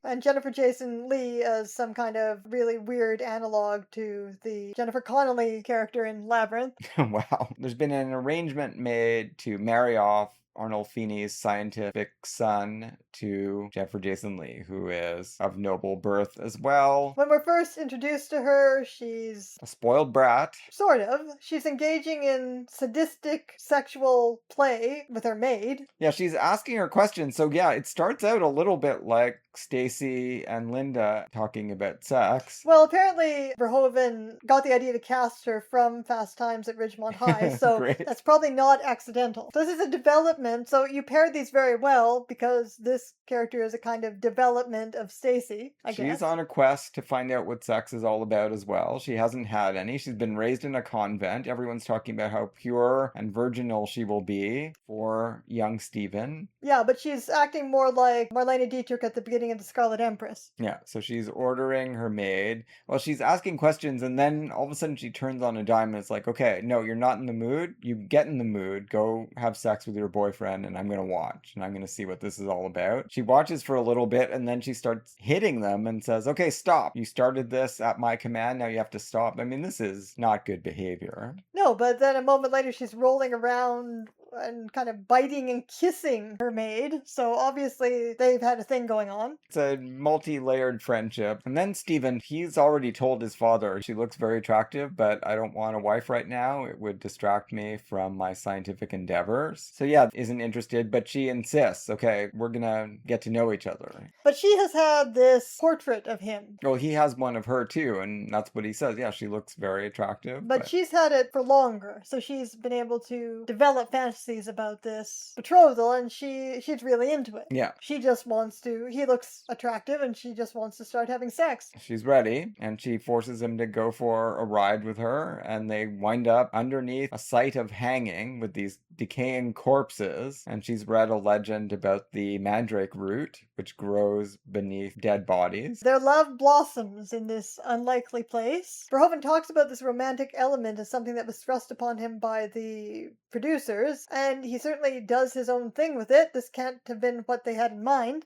And Jennifer Jason Leigh as some kind of really weird analog to the Jennifer Connelly character in Labyrinth. Wow. There's been an arrangement made to marry off Arnolfini's scientific son to Jennifer Jason Leigh, who is of noble birth as well. When we're first introduced to her, she's a spoiled brat. Sort of. She's engaging in sadistic sexual play with her maid. Yeah, she's asking her questions. So yeah, it starts out a little bit like Stacy and Linda talking about sex. Well, apparently Verhoeven got the idea to cast her from Fast Times at Ridgemont High, so that's probably not accidental. So this is a development, so you paired these very well because this character is a kind of development of Stacy, I guess. She's on a quest to find out what sex is all about as well. She hasn't had any. She's been raised in a convent. Everyone's talking about how pure and virginal she will be for young Stephen. Yeah, but she's acting more like Marlene Dietrich at the beginning of The Scarlet Empress. Yeah, so she's ordering her maid. Well, she's asking questions, and then all of a sudden she turns on a dime and it's like, okay, no, you're not in the mood. You get in the mood. Go have sex with your boyfriend, and I'm going to watch, and I'm going to see what this is all about. She watches for a little bit, and then she starts hitting them and says, okay, stop. You started this at my command. Now you have to stop. I mean, this is not good behavior. No, but then a moment later she's rolling around and kind of biting and kissing her maid. So obviously they've had a thing going on. It's a multi-layered friendship. And then Stephen, he's already told his father, she looks very attractive, but I don't want a wife right now. It would distract me from my scientific endeavors. So yeah, isn't interested, but she insists, okay, we're gonna get to know each other. But she has had this portrait of him. Well, he has one of her too, and that's what he says. Yeah, she looks very attractive. But she's had it for longer, so she's been able to develop fantasies about this betrothal, and she's really into it. Yeah. She just wants to, he looks attractive, and she just wants to start having sex. She's ready, and she forces him to go for a ride with her, and they wind up underneath a site of hanging with these decaying corpses, and she's read a legend about the mandrake root, which grows beneath dead bodies. Their love blossoms in this unlikely place. Verhoeven talks about this romantic element as something that was thrust upon him by the producers, and he certainly does his own thing with it. This can't have been what they had in mind.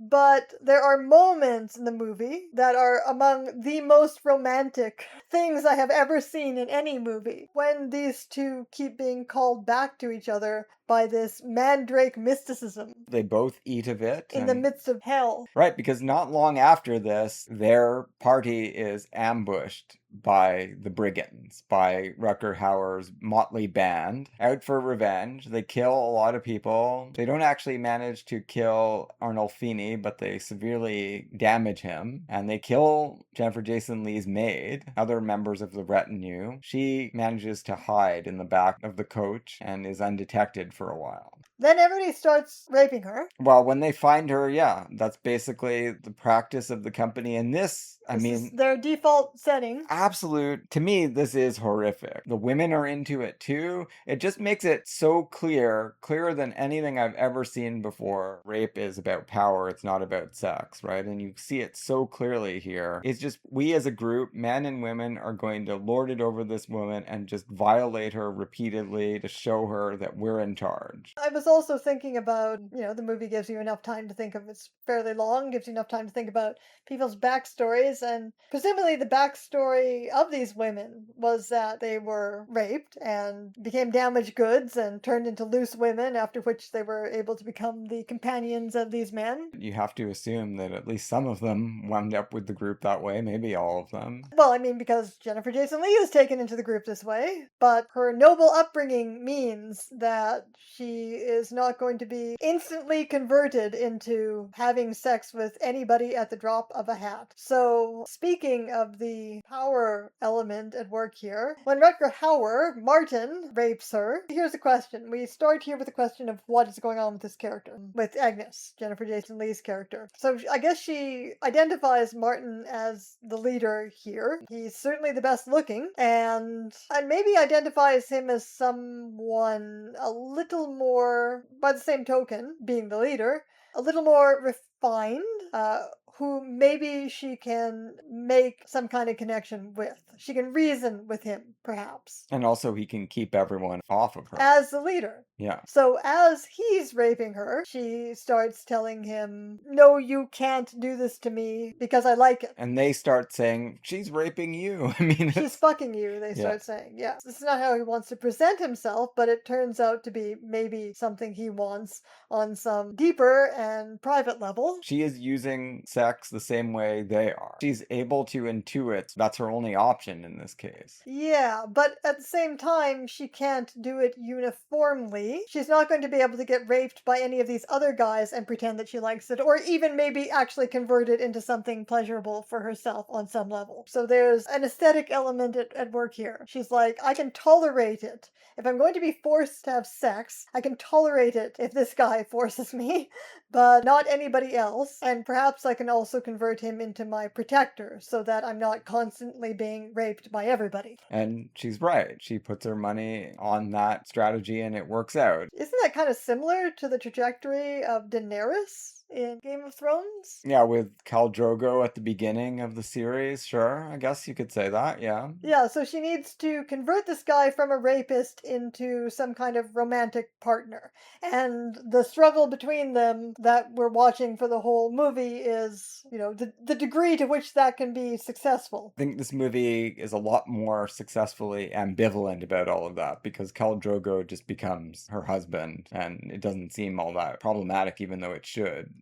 But there are moments in the movie that are among the most romantic things I have ever seen in any movie. When these two keep being called back to each other by this mandrake mysticism. They both eat of it. In the midst of hell. Right, because not long after this, their party is ambushed by the brigands, by Rutger Hauer's motley band, out for revenge. They kill a lot of people. They don't actually manage to kill Arnolfini, but they severely damage him. And they kill Jennifer Jason Leigh's maid, other members of the retinue. She manages to hide in the back of the coach and is undetected for a while. Then everybody starts raping her. Well, when they find her, yeah, that's basically the practice of the company. And this is their default setting. Absolute. To me, this is horrific. The women are into it too. It just makes it so clearer than anything I've ever seen before. Rape is about power. It's not about sex, right? And you see it so clearly here. It's just, we as a group, men and women, are going to lord it over this woman and just violate her repeatedly to show her that we're in charge. I was also thinking about, the movie gives you enough time to think of, it's fairly long, gives you enough time to think about people's backstories, and presumably the backstory of these women was that they were raped and became damaged goods and turned into loose women, after which they were able to become the companions of these men. You have to assume that at least some of them wound up with the group that way, maybe all of them. Well, I mean, because Jennifer Jason Leigh is taken into the group this way, but her noble upbringing means that she is not going to be instantly converted into having sex with anybody at the drop of a hat. So, speaking of the power element at work here, when Rutger Hauer, Martin, rapes her, here's the question. We start here with the question of what is going on with this character, with Agnes, Jennifer Jason Leigh's character. So, I guess she identifies Martin as the leader here. He's certainly the best looking, and maybe identifies him as someone a little more, by the same token, being the leader, a little more refined, who maybe she can make some kind of connection with. She can reason with him, perhaps. And also he can keep everyone off of her. As the leader. Yeah. So as he's raping her, she starts telling him, no, you can't do this to me because I like it. And they start saying, she's raping you. I mean, she's fucking you, they start saying. Yeah. This is not how he wants to present himself, but it turns out to be maybe something he wants on some deeper and private level. She is using sex the same way they are. She's able to intuit. That's her only option in this case. Yeah, but at the same time, she can't do it uniformly. She's not going to be able to get raped by any of these other guys and pretend that she likes it, or even maybe actually convert it into something pleasurable for herself on some level. So there's an aesthetic element at work here. She's like, I can tolerate it. If I'm going to be forced to have sex, I can tolerate it if this guy forces me, but not anybody else. And perhaps I can also convert him into my protector so that I'm not constantly being raped by everybody. And she's right. She puts her money on that strategy and it works out. Isn't that kind of similar to the trajectory of Daenerys in Game of Thrones? Yeah, with Khal Drogo at the beginning of the series, sure. I guess you could say that, yeah. Yeah, so she needs to convert this guy from a rapist into some kind of romantic partner. And the struggle between them that we're watching for the whole movie is, the degree to which that can be successful. I think this movie is a lot more successfully ambivalent about all of that because Khal Drogo just becomes her husband and it doesn't seem all that problematic even though it should.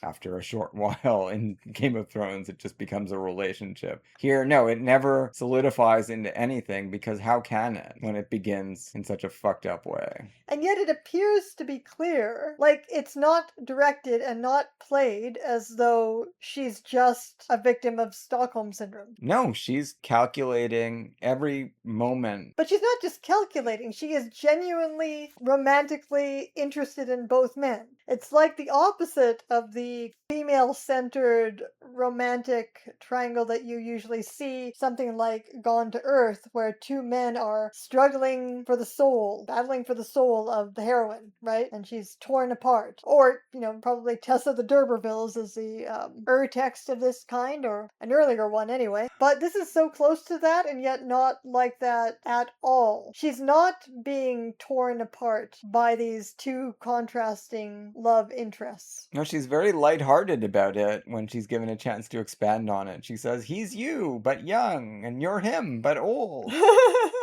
After a short while in Game of Thrones, it just becomes a relationship. Here, no, it never solidifies into anything because how can it when it begins in such a fucked up way? And yet it appears to be clear, like it's not directed and not played as though she's just a victim of Stockholm Syndrome. No, she's calculating every moment. But she's not just calculating, she is genuinely romantically interested in both men. It's like the opposite of the female-centered romantic triangle that you usually see, something like Gone to Earth, where two men are struggling for the soul, battling for the soul of the heroine, right? And she's torn apart. Or, probably Tessa the D'Urbervilles is the text of this kind, or an earlier one anyway. But this is so close to that, and yet not like that at all. She's not being torn apart by these two contrasting love interests. No, she's very lighthearted about it when she's given a chance to expand on it. She says, he's you, but young, and you're him, but old.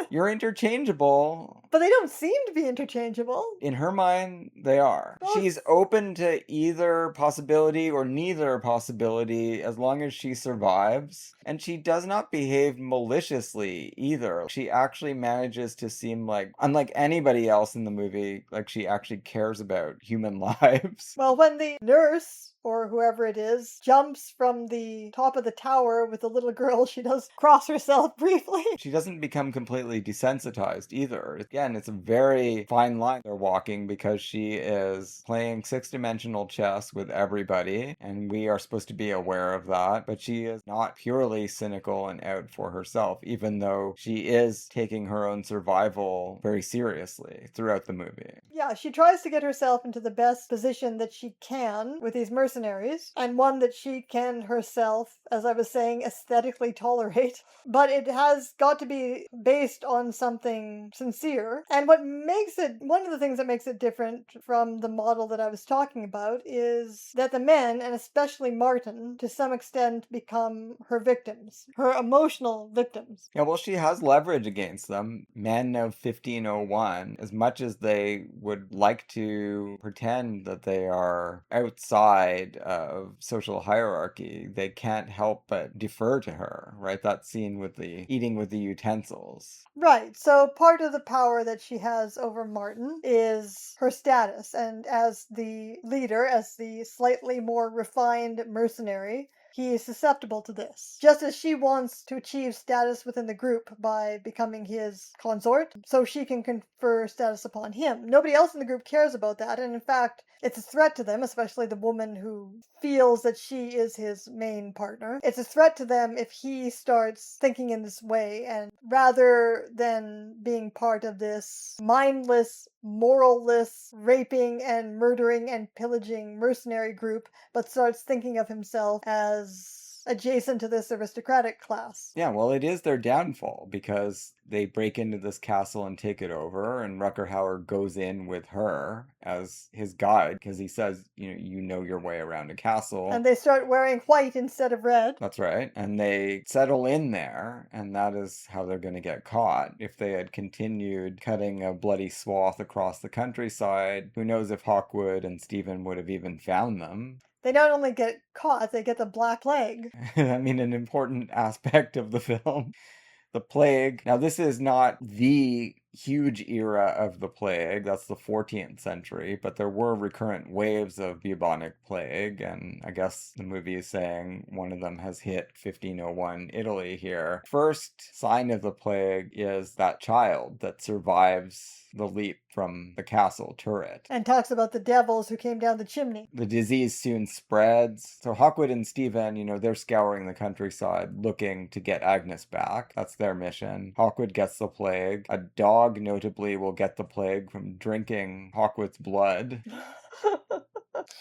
You're interchangeable. But they don't seem to be interchangeable. In her mind, they are. Well, she's open to either possibility or neither possibility as long as she survives. And she does not behave maliciously either. She actually manages to seem like, unlike anybody else in the movie, like she actually cares about human lives. Well, when the nurse, or whoever it is, jumps from the top of the tower with the little girl, she does cross herself briefly. She doesn't become completely desensitized either. Again, it's a very fine line they're walking because she is playing six-dimensional chess with everybody, and we are supposed to be aware of that, but she is not purely cynical and out for herself, even though she is taking her own survival very seriously throughout the movie. Yeah, she tries to get herself into the best position that she can with these mercenaries mercenaries, and one that she can herself, as I was saying, aesthetically tolerate. But it has got to be based on something sincere. And one of the things that makes it different from the model that I was talking about is that the men, and especially Martin, to some extent become her victims, her emotional victims. Yeah, well, she has leverage against them. Men of 1501, as much as they would like to pretend that they are outside of social hierarchy, they can't help but defer to her, right? That scene with the eating with the utensils. Right, so part of the power that she has over Martin is her status, and as the leader, as the slightly more refined mercenary, he is susceptible to this. Just as she wants to achieve status within the group by becoming his consort, so she can confer status upon him. Nobody else in the group cares about that, and in fact, it's a threat to them, especially the woman who feels that she is his main partner. It's a threat to them if he starts thinking in this way, and rather than being part of this mindless, moralless, raping and murdering and pillaging mercenary group, but starts thinking of himself as adjacent to this aristocratic class. Yeah, well, it is their downfall because they break into this castle and take it over, and Rutger Hauer goes in with her as his guide because he says, you know your way around a castle. And they start wearing white instead of red. That's right. And they settle in there, and that is how they're going to get caught. If they had continued cutting a bloody swath across the countryside, who knows if Hawkwood and Stephen would have even found them. They not only get caught, they get the black leg. I mean, an important aspect of the film. The plague. Now, this is not the huge era of the plague. That's the 14th century, but there were recurrent waves of bubonic plague, and I guess the movie is saying one of them has hit 1501 Italy here. First sign of the plague is that child that survives the leap from the castle turret. And talks about the devils who came down the chimney. The disease soon spreads. So Hawkwood and Stephen, they're scouring the countryside looking to get Agnes back. That's their mission. Hawkwood gets the plague. A dog, notably, will get the plague from drinking Hawkwood's blood.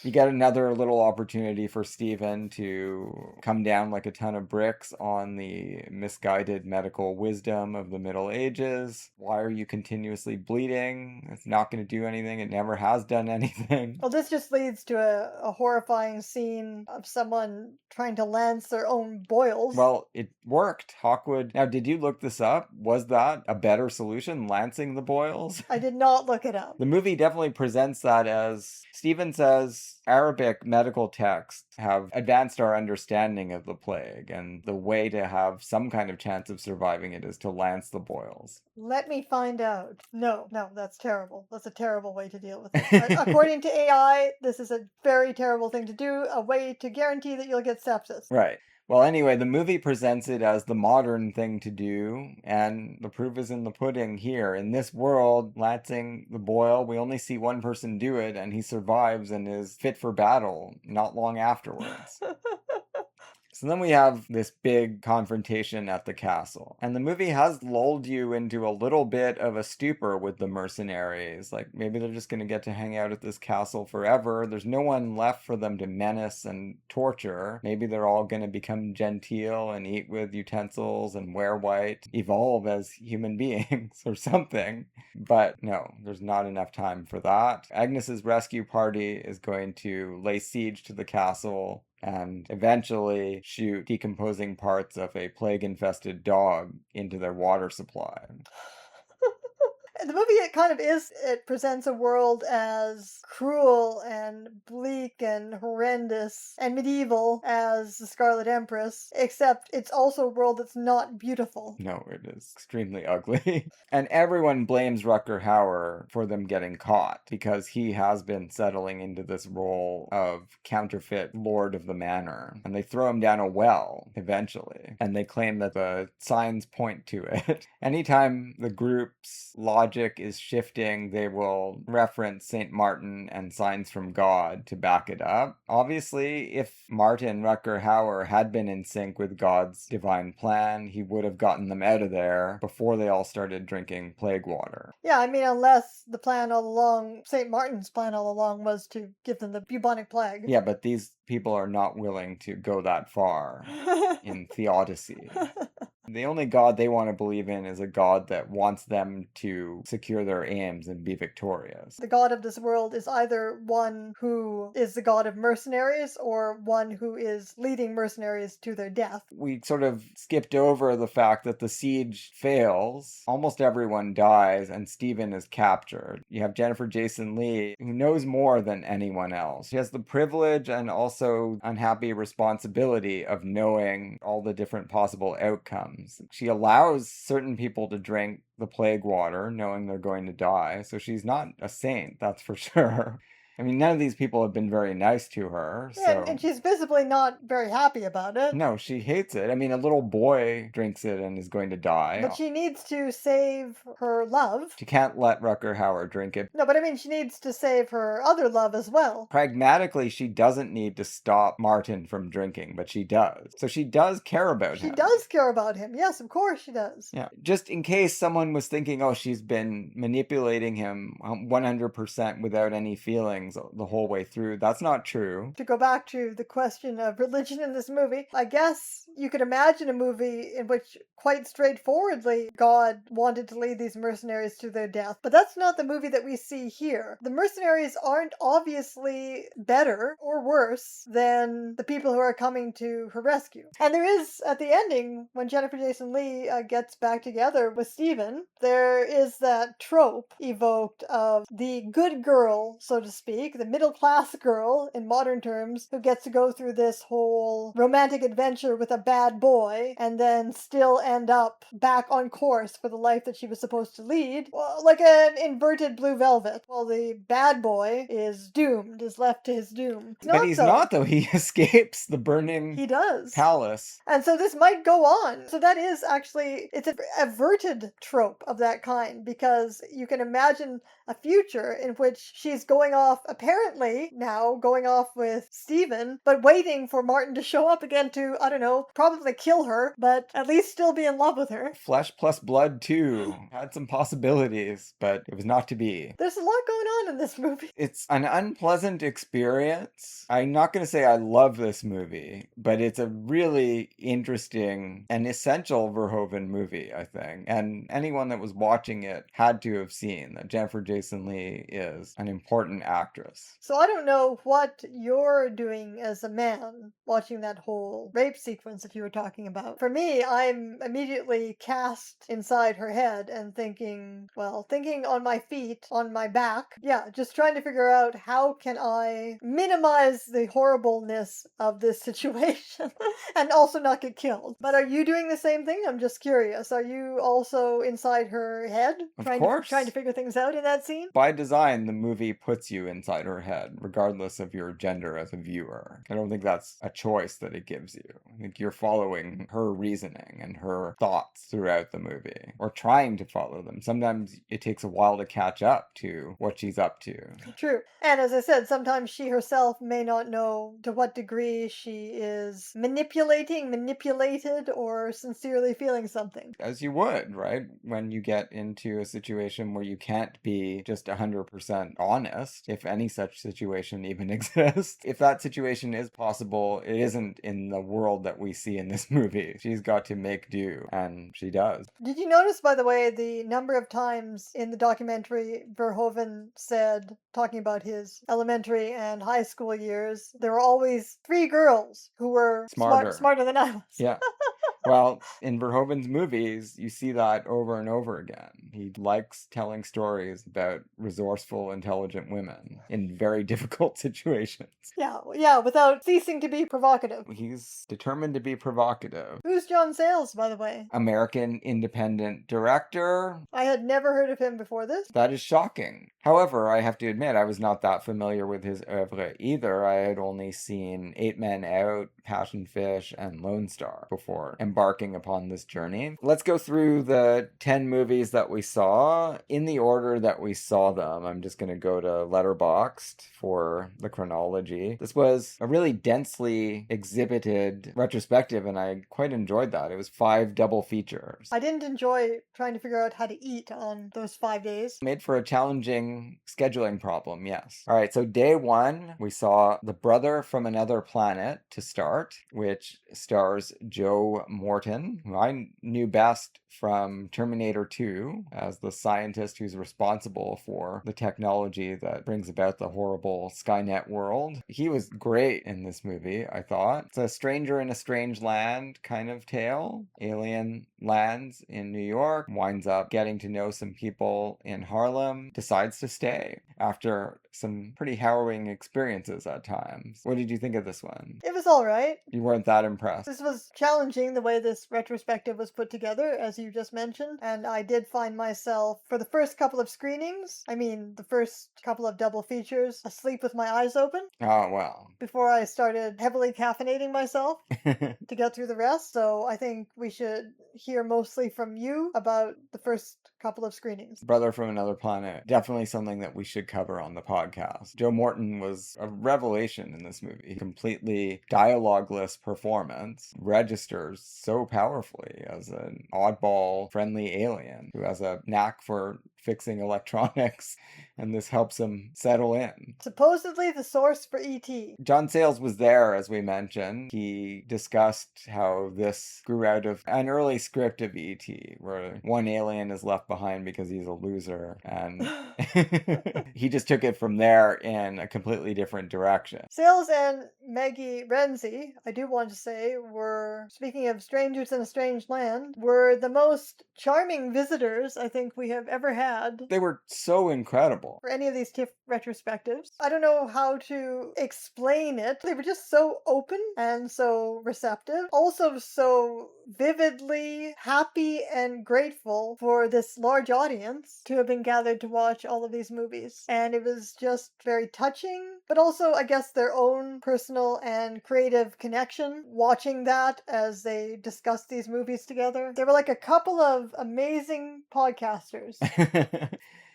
You get another little opportunity for Stephen to come down like a ton of bricks on the misguided medical wisdom of the Middle Ages. Why are you continuously bleeding? It's not going to do anything. It never has done anything. Well, this just leads to a horrifying scene of someone trying to lance their own boils. Well, it worked. Hawkwood. Now, did you look this up? Was that a better solution, lancing the boils? I did not look it up. The movie definitely presents that as, Stephen says, Arabic medical texts have advanced our understanding of the plague, and the way to have some kind of chance of surviving it is to lance the boils. Let me find out. No, that's terrible. That's a terrible way to deal with it. According to AI, this is a very terrible thing to do, a way to guarantee that you'll get sepsis. Right. Well, anyway, the movie presents it as the modern thing to do, and the proof is in the pudding here. In this world, lancing the boil, we only see one person do it, and he survives and is fit for battle not long afterwards. So then we have this big confrontation at the castle. And the movie has lulled you into a little bit of a stupor with the mercenaries. Like, maybe they're just going to get to hang out at this castle forever. There's no one left for them to menace and torture. Maybe they're all going to become genteel and eat with utensils and wear white, evolve as human beings or something. But no, there's not enough time for that. Agnes's rescue party is going to lay siege to the castle and eventually shoot decomposing parts of a plague-infested dog into their water supply. The movie, it presents a world as cruel and bleak and horrendous and medieval as the Scarlet Empress, except it's also a world that's not beautiful. No, it is extremely ugly. And everyone blames Rutger Hauer for them getting caught because he has been settling into this role of counterfeit Lord of the Manor. And they throw him down a well, eventually. And they claim that the signs point to it. Anytime the group's logic is shifting, they will reference St. Martin and signs from God to back back it up. Obviously, if Martin Rutger Hauer had been in sync with God's divine plan, he would have gotten them out of there before they all started drinking plague water. Yeah, I mean, unless the plan all along, St. Martin's plan all along, was to give them the bubonic plague. Yeah, but these people are not willing to go that far in theodicy. The only God they want to believe in is a God that wants them to secure their aims and be victorious. The god of this world is either one who is the god of mercenaries or one who is leading mercenaries to their death. We sort of skipped over the fact that the siege fails, almost everyone dies, and Stephen is captured. You have Jennifer Jason Leigh, who knows more than anyone else. She has the privilege and also unhappy responsibility of knowing all the different possible outcomes. She allows certain people to drink the plague water, knowing they're going to die, so she's not a saint, that's for sure. I mean, none of these people have been very nice to her, so... Yeah, and she's visibly not very happy about it. No, she hates it. I mean, a little boy drinks it and is going to die. But she needs to save her love. She can't let Rutger Hauer drink it. No, but I mean, she needs to save her other love as well. Pragmatically, she doesn't need to stop Martin from drinking, but she does. So she does care about him. She does care about him. Yes, of course she does. Yeah. Just in case someone was thinking, oh, she's been manipulating him 100% without any feelings the whole way through. That's not true. To go back to the question of religion in this movie, I guess you could imagine a movie in which quite straightforwardly God wanted to lead these mercenaries to their death. But that's not the movie that we see here. The mercenaries aren't obviously better or worse than the people who are coming to her rescue. And there is, at the ending, when Jennifer Jason Leigh gets back together with Stephen, there is that trope evoked of the good girl, so to speak, the middle-class girl, in modern terms, who gets to go through this whole romantic adventure with a bad boy, and then still end up back on course for the life that she was supposed to lead. Well, like an inverted Blue Velvet. Well, the bad boy is doomed, is left to his doom. But he's not, though. He escapes the burning palace. And so this might go on. So that is actually, it's an averted trope of that kind, because you can imagine a future in which she's going off, apparently now going off with Stephen, but waiting for Martin to show up again to, I don't know, probably kill her, but at least still be in love with her. Flesh plus blood too. Had some possibilities, but it was not to be. There's a lot going on in this movie. It's an unpleasant experience. I'm not going to say I love this movie, but it's a really interesting and essential Verhoeven movie, I think. And anyone that was watching it had to have seen that Jennifer Jason Leigh is an important actress. So I don't know what you're doing as a man watching that whole rape sequence that you were talking about. For me, I'm immediately cast inside her head and thinking on my feet, on my back. Yeah, just trying to figure out how can I minimize the horribleness of this situation and also not get killed. But are you doing the same thing? I'm just curious. Are you also inside her head? Trying to figure things out in that scene? By design, the movie puts you inside her head, regardless of your gender as a viewer. I don't think that's a choice that it gives you. I think you're following her reasoning and her thoughts throughout the movie, or trying to follow them. Sometimes it takes a while to catch up to what she's up to. True. And as I said, sometimes she herself may not know to what degree she is manipulated, or sincerely feeling something. As you would, right? When you get into a situation where you can't be just 100% honest, if any such situation even exists. If that situation is possible, it isn't in the world that we see in this movie. She's got to make do, and she does. Did you notice, by the way, the number of times in the documentary Verhoeven said, talking about his elementary and high school years, there were always 3 girls who were smarter than I was. Yeah. Well, in Verhoeven's movies, you see that over and over again. He likes telling stories about resourceful, intelligent women in very difficult situations. Yeah, without ceasing to be provocative. He's determined to be provocative. Who's John Sayles, by the way? American independent director. I had never heard of him before this. That is shocking. However, I have to admit, I was not that familiar with his oeuvre either. I had only seen 8 Men Out, Passion Fish, and Lone Star before embarking upon this journey. Let's go through the 10 movies that we saw in the order that we saw them. I'm just going to go to Letterboxd for the chronology. This was a really densely exhibited retrospective, and I quite enjoyed that. It was 5 double features. I didn't enjoy trying to figure out how to eat on those 5 days. Made for a challenging scheduling problem, yes. All right, so day 1, we saw The Brother from Another Planet to start, which stars Joe Morton, who I knew best from Terminator 2 as the scientist who's responsible for the technology that brings about the horrible Skynet world. He was great in this movie, I thought. It's a stranger in a strange land kind of tale. Alien lands in New York, winds up getting to know some people in Harlem, decides to stay after some pretty harrowing experiences at times. What did you think of this one? It was alright. You weren't that impressed? This was challenging the way this retrospective was put together, as you just mentioned, and I did find myself, for the first couple of screenings, the first couple of double features, asleep with my eyes open. Oh, well. Before I started heavily caffeinating myself to get through the rest, so I think we should hear mostly from you about the first couple of screenings. Brother from Another Planet, definitely something that we should cover on the podcast. Joe Morton was a revelation in this movie. Completely dialogueless performance, registers so powerfully as an oddball, friendly alien who has a knack for fixing electronics, and this helps him settle in. Supposedly the source for E.T. John Sayles was there, as we mentioned. He discussed how this grew out of an early script of E.T., where one alien is left behind because he's a loser, and he just took it from there in a completely different direction. Sayles and Maggie Renzi, I do want to say, were, speaking of strangers in a strange land, were the most charming visitors I think we have ever had. They were so incredible. For any of these TIFF retrospectives. I don't know how to explain it. They were just so open and so receptive. Also so vividly happy and grateful for this large audience to have been gathered to watch all of these movies. And it was just very touching, but also, I guess, their own personal and creative connection watching that as they discussed these movies together. They were like a couple of amazing podcasters.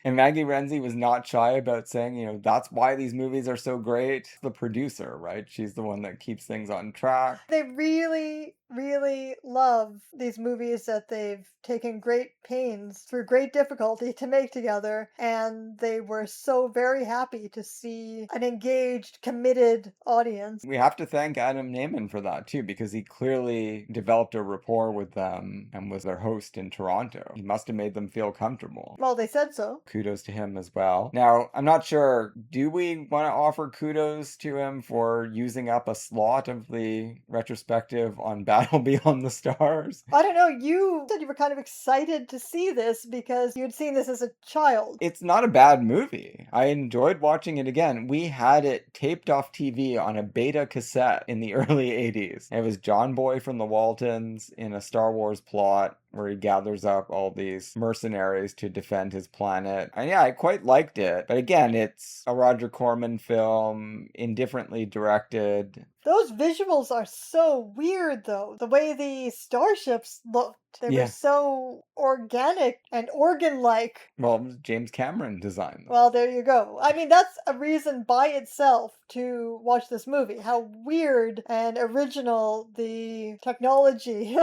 And Maggie Renzi was not shy about saying, that's why these movies are so great. The producer, right? She's the one that keeps things on track. They really, really love these movies that they've taken great pains through great difficulty to make together, and they were so very happy to see an engaged, committed audience. We have to thank Adam Naiman for that too, because he clearly developed a rapport with them and was their host in Toronto. He must have made them feel comfortable. Well, they said so. Kudos to him as well. Now, I'm not sure, do we want to offer kudos to him for using up a slot of the retrospective on Battle Beyond the Stars? I don't know, you said you were kind of excited to see this because you'd seen this as a child. It's not a bad movie. I enjoyed watching it again. We had it taped off TV on a beta cassette in the early 80s. It was John Boy from the Waltons in a Star Wars plot where he gathers up all these mercenaries to defend his planet. And yeah, I quite liked it. But again, it's a Roger Corman film, indifferently directed. Those visuals are so weird, though. The way the starships looked. They were so organic and organ-like. Well, James Cameron designed them. Well, there you go. I mean, that's a reason by itself to watch this movie. How weird and original the technology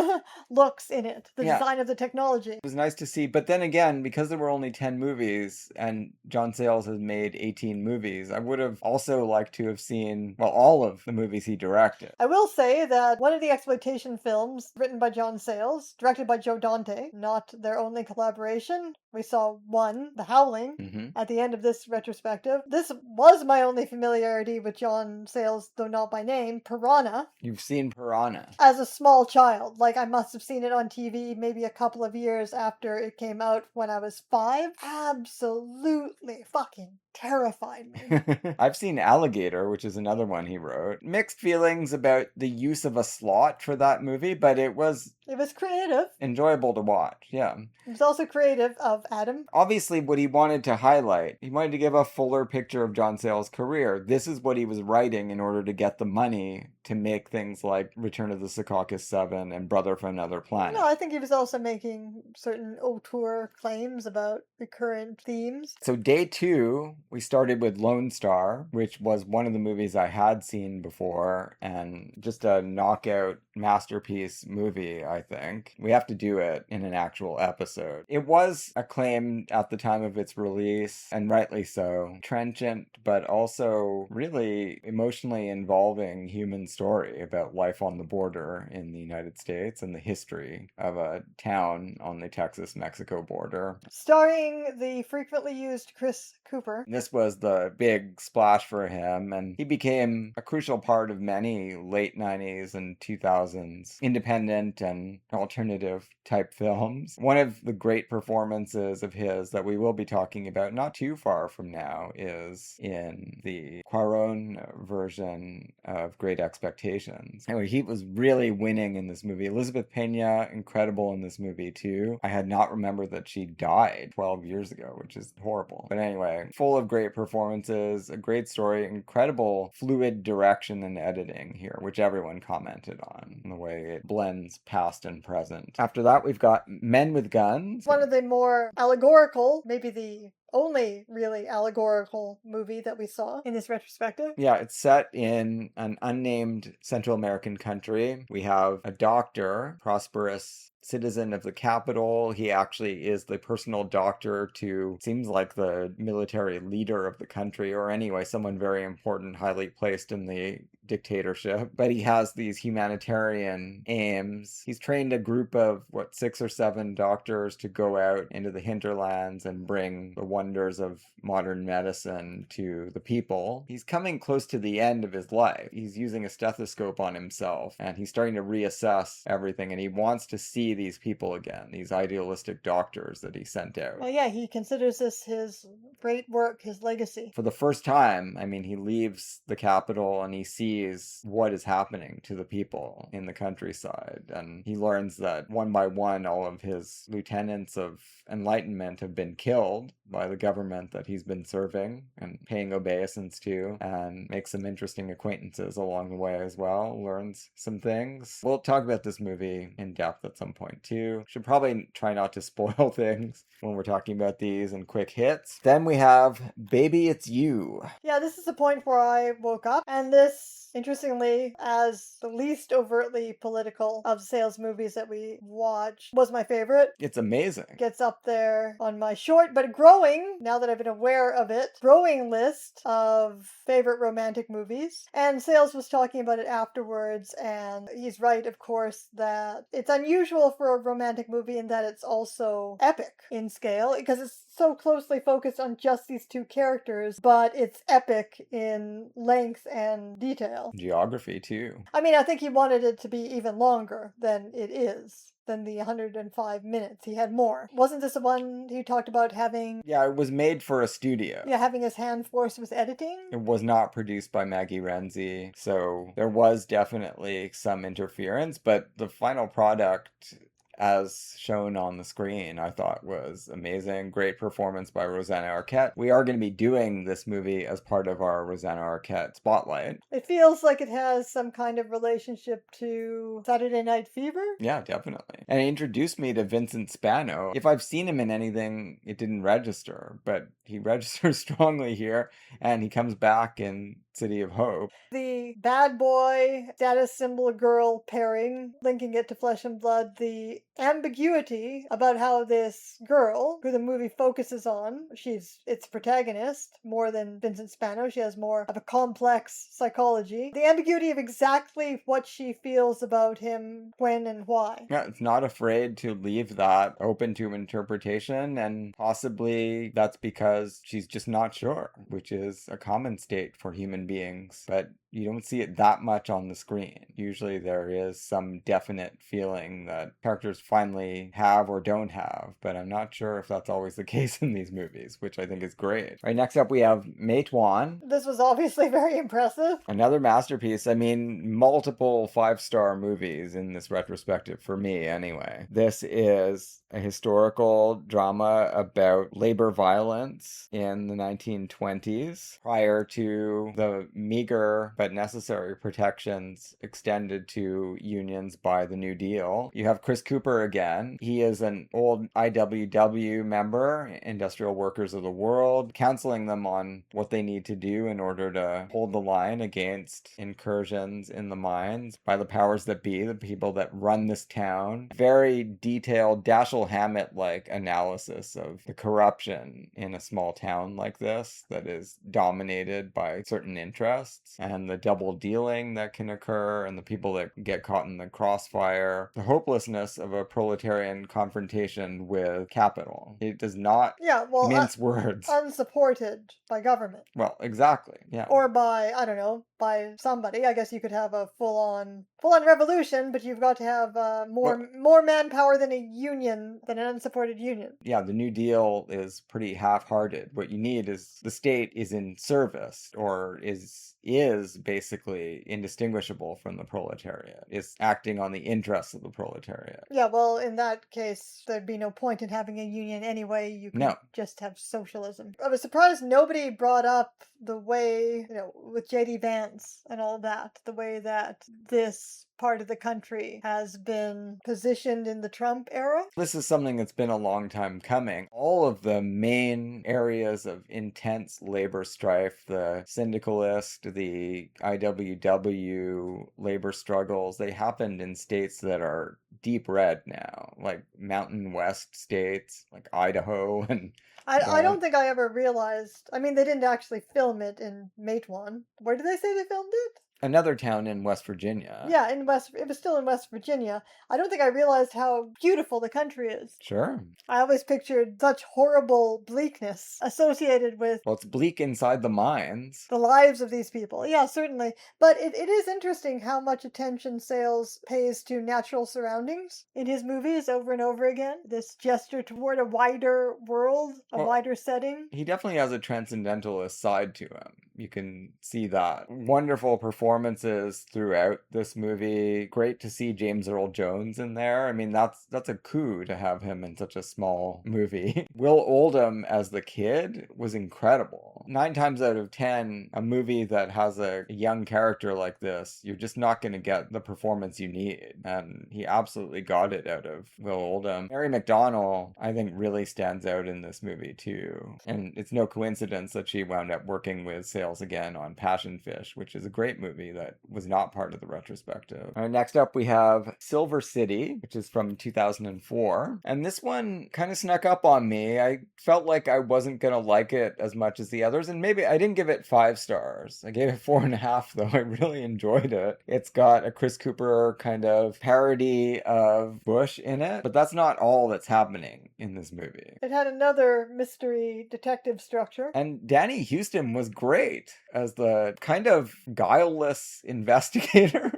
looks in it. The design of the technology. It was nice to see. But then again, because there were only 10 movies and John Sayles has made 18 movies, I would have also liked to have seen, all of the movies he directed. I will say that one of the exploitation films written by John Sayles, directed by Joe Dante, not their only collaboration. We saw one, The Howling, at the end of this retrospective. This was my only familiarity with John Sayles, though not by name, Piranha. You've seen Piranha. As a small child. Like, I must have seen it on TV maybe a couple of years after it came out when I was 5. Absolutely fucking terrified me. I've seen Alligator, which is another one he wrote. Mixed feelings about the use of a slot for that movie, but it was creative. Enjoyable to watch, yeah. It was also creative of Adam. Obviously, what he wanted to highlight, he wanted to give a fuller picture of John Sayles' career. This is what he was writing in order to get the money to make things like Return of the Secaucus 7 and Brother from Another Planet. No, I think he was also making certain auteur claims about recurrent themes. So day 2, we started with Lone Star, which was one of the movies I had seen before, and just a knockout masterpiece movie, I think. We have to do it in an actual episode. It was acclaimed at the time of its release, and rightly so. Trenchant, but also really emotionally involving human story about life on the border in the United States and the history of a town on the Texas-Mexico border. Starring the frequently used Chris Cooper. This was the big splash for him, and he became a crucial part of many late 90s and 2000s independent and alternative type films. One of the great performances of his that we will be talking about not too far from now is in the Cuarón version of Great Expectations. Anyway, he was really winning in this movie. Elizabeth Pena, incredible in this movie too. I had not remembered that she died 12 years ago, which is horrible. But anyway, full of great performances, a great story, incredible fluid direction and editing here, which everyone commented on, the way it blends past and present. After that, we've got Men with Guns. One of the more allegorical, maybe the only really allegorical movie that we saw in this retrospective. Yeah, it's set in an unnamed Central American country. We have a doctor, prosperous citizen of the capital. He actually is the personal doctor to, seems like the military leader of the country, or anyway, someone very important, highly placed in the dictatorship. But he has these humanitarian aims. He's trained a group of, 6 or 7 doctors to go out into the hinterlands and bring the wonders of modern medicine to the people. He's coming close to the end of his life. He's using a stethoscope on himself, and he's starting to reassess everything, and he wants to see these people again, these idealistic doctors that he sent out. Well, yeah, he considers this his great work, his legacy. For the first time, I mean, he leaves the capital and he sees what is happening to the people in the countryside, and he learns that one by one all of his lieutenants of enlightenment have been killed by the government that he's been serving and paying obeisance to, and makes some interesting acquaintances along the way as well, learns some things. We'll talk about this movie in depth at some point too. Should probably try not to spoil things when we're talking about these in quick hits. Then we have Baby It's You. Yeah, this is the point where I woke up, and this, interestingly, as the least overtly political of Sayles movies that we watched, was my favorite. It's amazing. Gets up there on my short but growing, now that I've been aware of it, growing list of favorite romantic movies. And Sayles was talking about it afterwards, and he's right, of course, that it's unusual for a romantic movie in that it's also epic in scale, because it's so closely focused on just these two characters, but it's epic in length and detail. Geography, too. I mean, I think he wanted it to be even longer than it is. Than the 105 minutes. He had more. Wasn't this the one he talked about having... Yeah, it was made for a studio. Yeah, having his hand forced with editing? It was not produced by Maggie Renzi, so there was definitely some interference, but the final product, as shown on the screen, I thought was amazing. Great performance by Rosanna Arquette. We are going to be doing this movie as part of our Rosanna Arquette Spotlight. It feels like it has some kind of relationship to Saturday Night Fever? Yeah, definitely. And it introduced me to Vincent Spano. If I've seen him in anything, it didn't register, but he registers strongly here, and he comes back in City of Hope. The bad boy, status symbol girl pairing, linking it to Flesh and Blood, the ambiguity about how this girl, who the movie focuses on, she's its protagonist, more than Vincent Spano, she has more of a complex psychology. The ambiguity of exactly what she feels about him, when and why. Yeah, it's not afraid to leave that open to interpretation, and possibly that's because she's just not sure, which is a common state for human beings, but you don't see it that much on the screen. Usually there is some definite feeling that characters finally have or don't have, but I'm not sure if that's always the case in these movies, which I think is great. All right, next up we have Matewan. This was obviously very impressive. Another masterpiece. I mean, multiple 5-star movies in this retrospective for me anyway. This is a historical drama about labor violence in the 1920s prior to the the meager but necessary protections extended to unions by the New Deal. You have Chris Cooper again. He is an old IWW member, Industrial Workers of the World, counseling them on what they need to do in order to hold the line against incursions in the mines by the powers that be, the people that run this town. Very detailed Dashiell Hammett-like analysis of the corruption in a small town like this that is dominated by certain interests, and the double dealing that can occur, and the people that get caught in the crossfire, the hopelessness of a proletarian confrontation with capital. It does not mince words. Unsupported by government. Well, exactly, yeah. Or by, I don't know, by somebody. I guess you could have a full-on revolution, but you've got to have more manpower than an unsupported union. Yeah, the New Deal is pretty half-hearted. What you need is the state is in service, or is basically indistinguishable from the proletariat. It's acting on the interests of the proletariat. Yeah, well, in that case, there'd be no point in having a union anyway. You could just have socialism. I was surprised nobody brought up the way, with J.D. Vance and all that, the way that this part of the country has been positioned in the Trump era. This is something that's been a long time coming. All of the main areas of intense labor strife, the syndicalist, the IWW labor struggles, they happened in states that are deep red now, like Mountain West states, like Idaho and I don't think I ever realized. I mean, they didn't actually film it in Matewan. Where did they say they filmed it? Another town in West Virginia. Yeah, it was still in West Virginia. I don't think I realized how beautiful the country is. Sure. I always pictured such horrible bleakness associated with... Well, it's bleak inside the mines. The lives of these people. Yeah, certainly. But it is interesting how much attention Sayles pays to natural surroundings in his movies over and over again. This gesture toward a wider world, wider setting. He definitely has a transcendentalist side to him. You can see that. Wonderful performances throughout this movie. Great to see James Earl Jones in there. I mean, that's a coup to have him in such a small movie. Will Oldham as the kid was incredible. 9 times out of 10, a movie that has a young character like this, you're just not going to get the performance you need. And he absolutely got it out of Will Oldham. Mary McDonnell, I think, really stands out in this movie too. And it's no coincidence that she wound up working with Sayles again on Passion Fish, which is a great movie that was not part of the retrospective. All right, next up we have Silver City, which is from 2004. And this one kind of snuck up on me. I felt like I wasn't going to like it as much as the others, and maybe I didn't give it 5 stars. I gave it 4.5, though. I really enjoyed it. It's got a Chris Cooper kind of parody of Bush in it, but that's not all that's happening in this movie. It had another mystery detective structure. And Danny Huston was great as the kind of guileless investigator.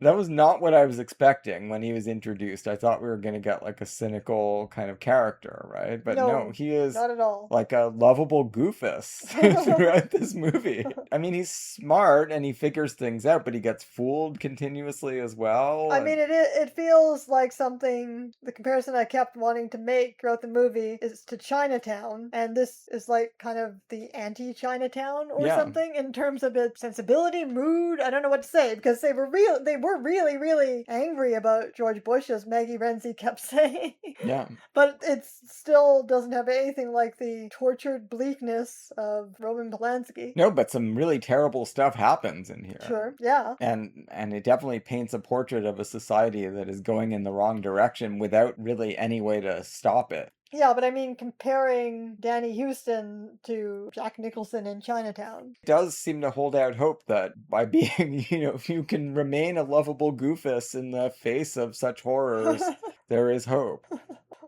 That was not what I was expecting when he was introduced. I thought we were going to get like a cynical kind of character, right? But no, he is not at all. Like a lovable goofus throughout this movie. I mean, he's smart and he figures things out, but he gets fooled continuously as well. I mean, it feels like something, the comparison I kept wanting to make throughout the movie is to Chinatown, and this is like kind of the anti-Chinatown or something in terms of its sensibility, mood. I don't know what to say, because they were really, really angry about George Bush, as Maggie Renzi kept saying. Yeah. But it still doesn't have anything like the tortured bleakness of Roman Polanski. No, but some really terrible stuff happens in here. Sure, yeah. And it definitely paints a portrait of a society that is going in the wrong direction without really any way to stop it. Yeah, but I mean, comparing Danny Huston to Jack Nicholson in Chinatown. It does seem to hold out hope that by being, if you can remain a lovable goofus in the face of such horrors, there is hope.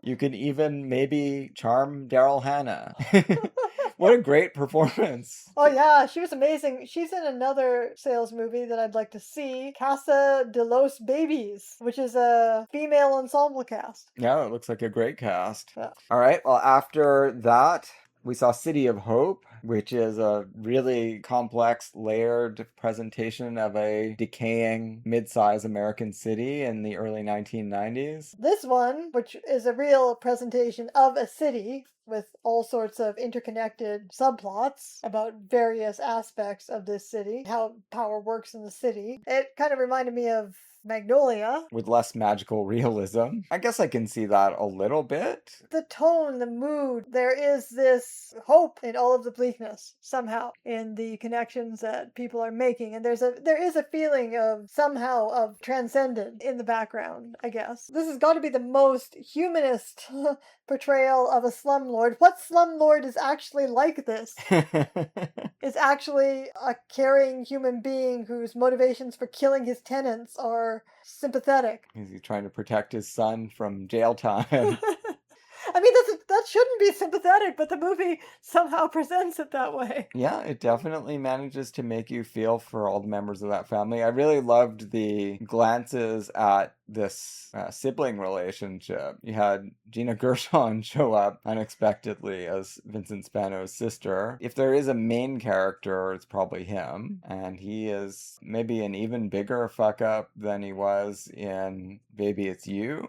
You can even maybe charm Daryl Hannah. What a great performance. Oh yeah, she was amazing. She's in another Sayles movie that I'd like to see, Casa de los Babies, which is a female ensemble cast. Yeah, it looks like a great cast. Yeah. All right, well, after that, we saw City of Hope, which is a really complex, layered presentation of a decaying mid-sized American city in the early 1990s. This one, which is a real presentation of a city with all sorts of interconnected subplots about various aspects of this city, how power works in the city. It kind of reminded me of Magnolia. With less magical realism. I guess I can see that a little bit. The tone, the mood, there is this hope in all of the bleakness, somehow, in the connections that people are making. And there is a feeling of somehow of transcendent in the background, I guess. This has got to be the most humanist portrayal of a slumlord. What slumlord is actually like this? Is actually a caring human being whose motivations for killing his tenants are sympathetic. Is he trying to protect his son from jail time? I mean, that shouldn't be sympathetic, but the movie somehow presents it that way. Yeah, it definitely manages to make you feel for all the members of that family. I really loved the glances at this sibling relationship. You had Gina Gershon show up unexpectedly as Vincent Spano's sister. If there is a main character, it's probably him. And he is maybe an even bigger fuck up than he was in Baby It's You.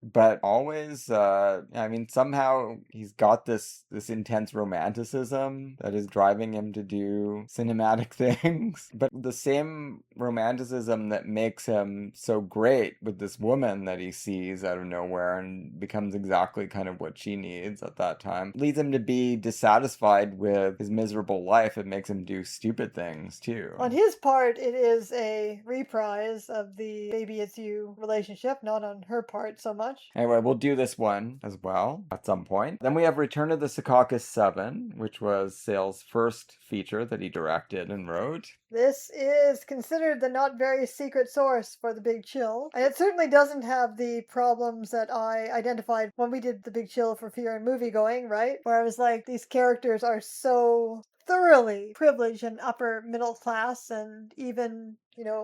But always, I mean, somehow he's got this intense romanticism that is driving him to do cinematic things. But the same romanticism that makes him so great with this woman that he sees out of nowhere and becomes exactly kind of what she needs at that time, leads him to be dissatisfied with his miserable life. It makes him do stupid things, too. On his part, it is a reprise of the Baby It's You relationship, not on her part so much. Anyway, we'll do this one as well at some point. Then we have Return of the Secaucus 7, which was Sayles' first feature that he directed and wrote. This is considered the not very secret source for The Big Chill, and it certainly doesn't have the problems that I identified when we did The Big Chill for Fear and Moviegoing, right? Where I was like, these characters are so thoroughly privileged and upper middle class, and even,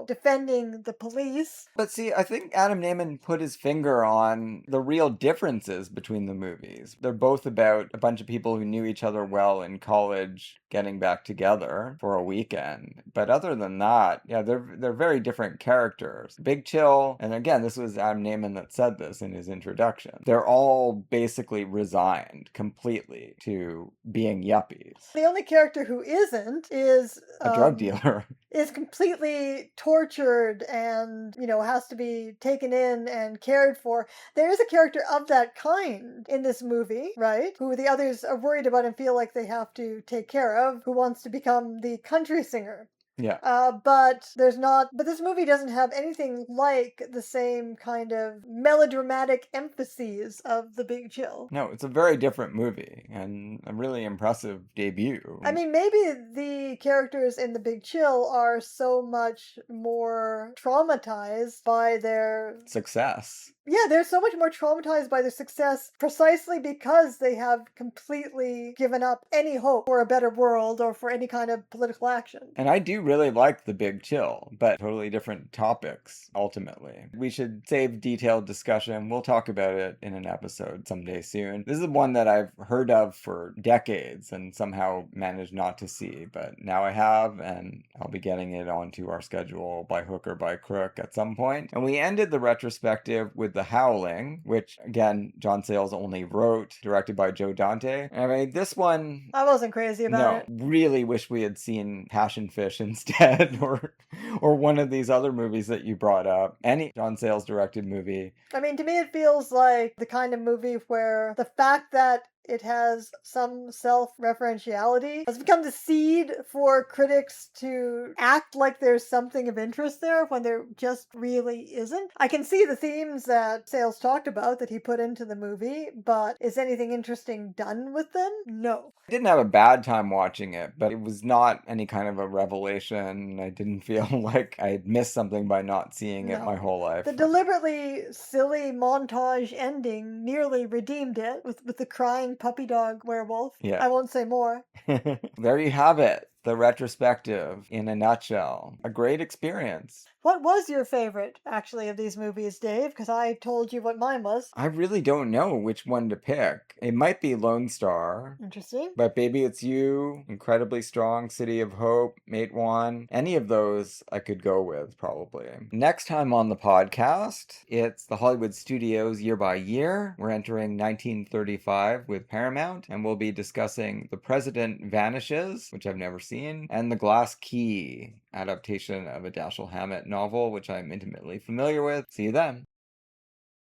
defending the police. But see, I think Adam Nayman put his finger on the real differences between the movies. They're both about a bunch of people who knew each other well in college getting back together for a weekend. But other than that, yeah, they're very different characters. Big Chill, and again, this was Adam Nayman that said this in his introduction. They're all basically resigned completely to being yuppies. The only character who isn't is a drug dealer. Is completely tortured and, has to be taken in and cared for. There is a character of that kind in this movie, right? Who the others are worried about and feel like they have to take care of, who wants to become the country singer. Yeah. But this movie doesn't have anything like the same kind of melodramatic emphases of The Big Chill. No, it's a very different movie and a really impressive debut. I mean, maybe the characters in The Big Chill are so much more traumatized by their success. Yeah, they're so much more traumatized by their success precisely because they have completely given up any hope for a better world or for any kind of political action. And I do really like The Big Chill, but totally different topics, ultimately. We should save detailed discussion. We'll talk about it in an episode someday soon. This is one that I've heard of for decades and somehow managed not to see, but now I have, and I'll be getting it onto our schedule by hook or by crook at some point. And we ended the retrospective with The Howling, which, again, John Sayles only wrote, directed by Joe Dante. I mean, this one... I wasn't crazy about it. Really wish we had seen Passion Fish instead, or one of these other movies that you brought up. Any John Sayles directed movie. I mean, to me it feels like the kind of movie where the fact that it has some self-referentiality has become the seed for critics to act like there's something of interest there when there just really isn't. I can see the themes that Sayles talked about that he put into the movie, but is anything interesting done with them? No. I didn't have a bad time watching it, but it was not any kind of a revelation. I didn't feel like I had missed something by not seeing it my whole life. The deliberately silly montage ending nearly redeemed it with the crying puppy dog werewolf. Yeah. I won't say more. There you have it. the retrospective in a nutshell. A great experience. What was your favorite, actually, of these movies, Dave? Because I told you what mine was. I really don't know which one to pick. It might be Lone Star. Interesting. But Baby It's You, Incredibly Strong, City of Hope, Mate One, any of those I could go with, probably. Next time on the podcast, it's the Hollywood Studios Year by Year. We're entering 1935 with Paramount, and we'll be discussing The President Vanishes, which I've never seen, and The Glass Key, adaptation of a Dashiell Hammett novel, which I'm intimately familiar with. See you then.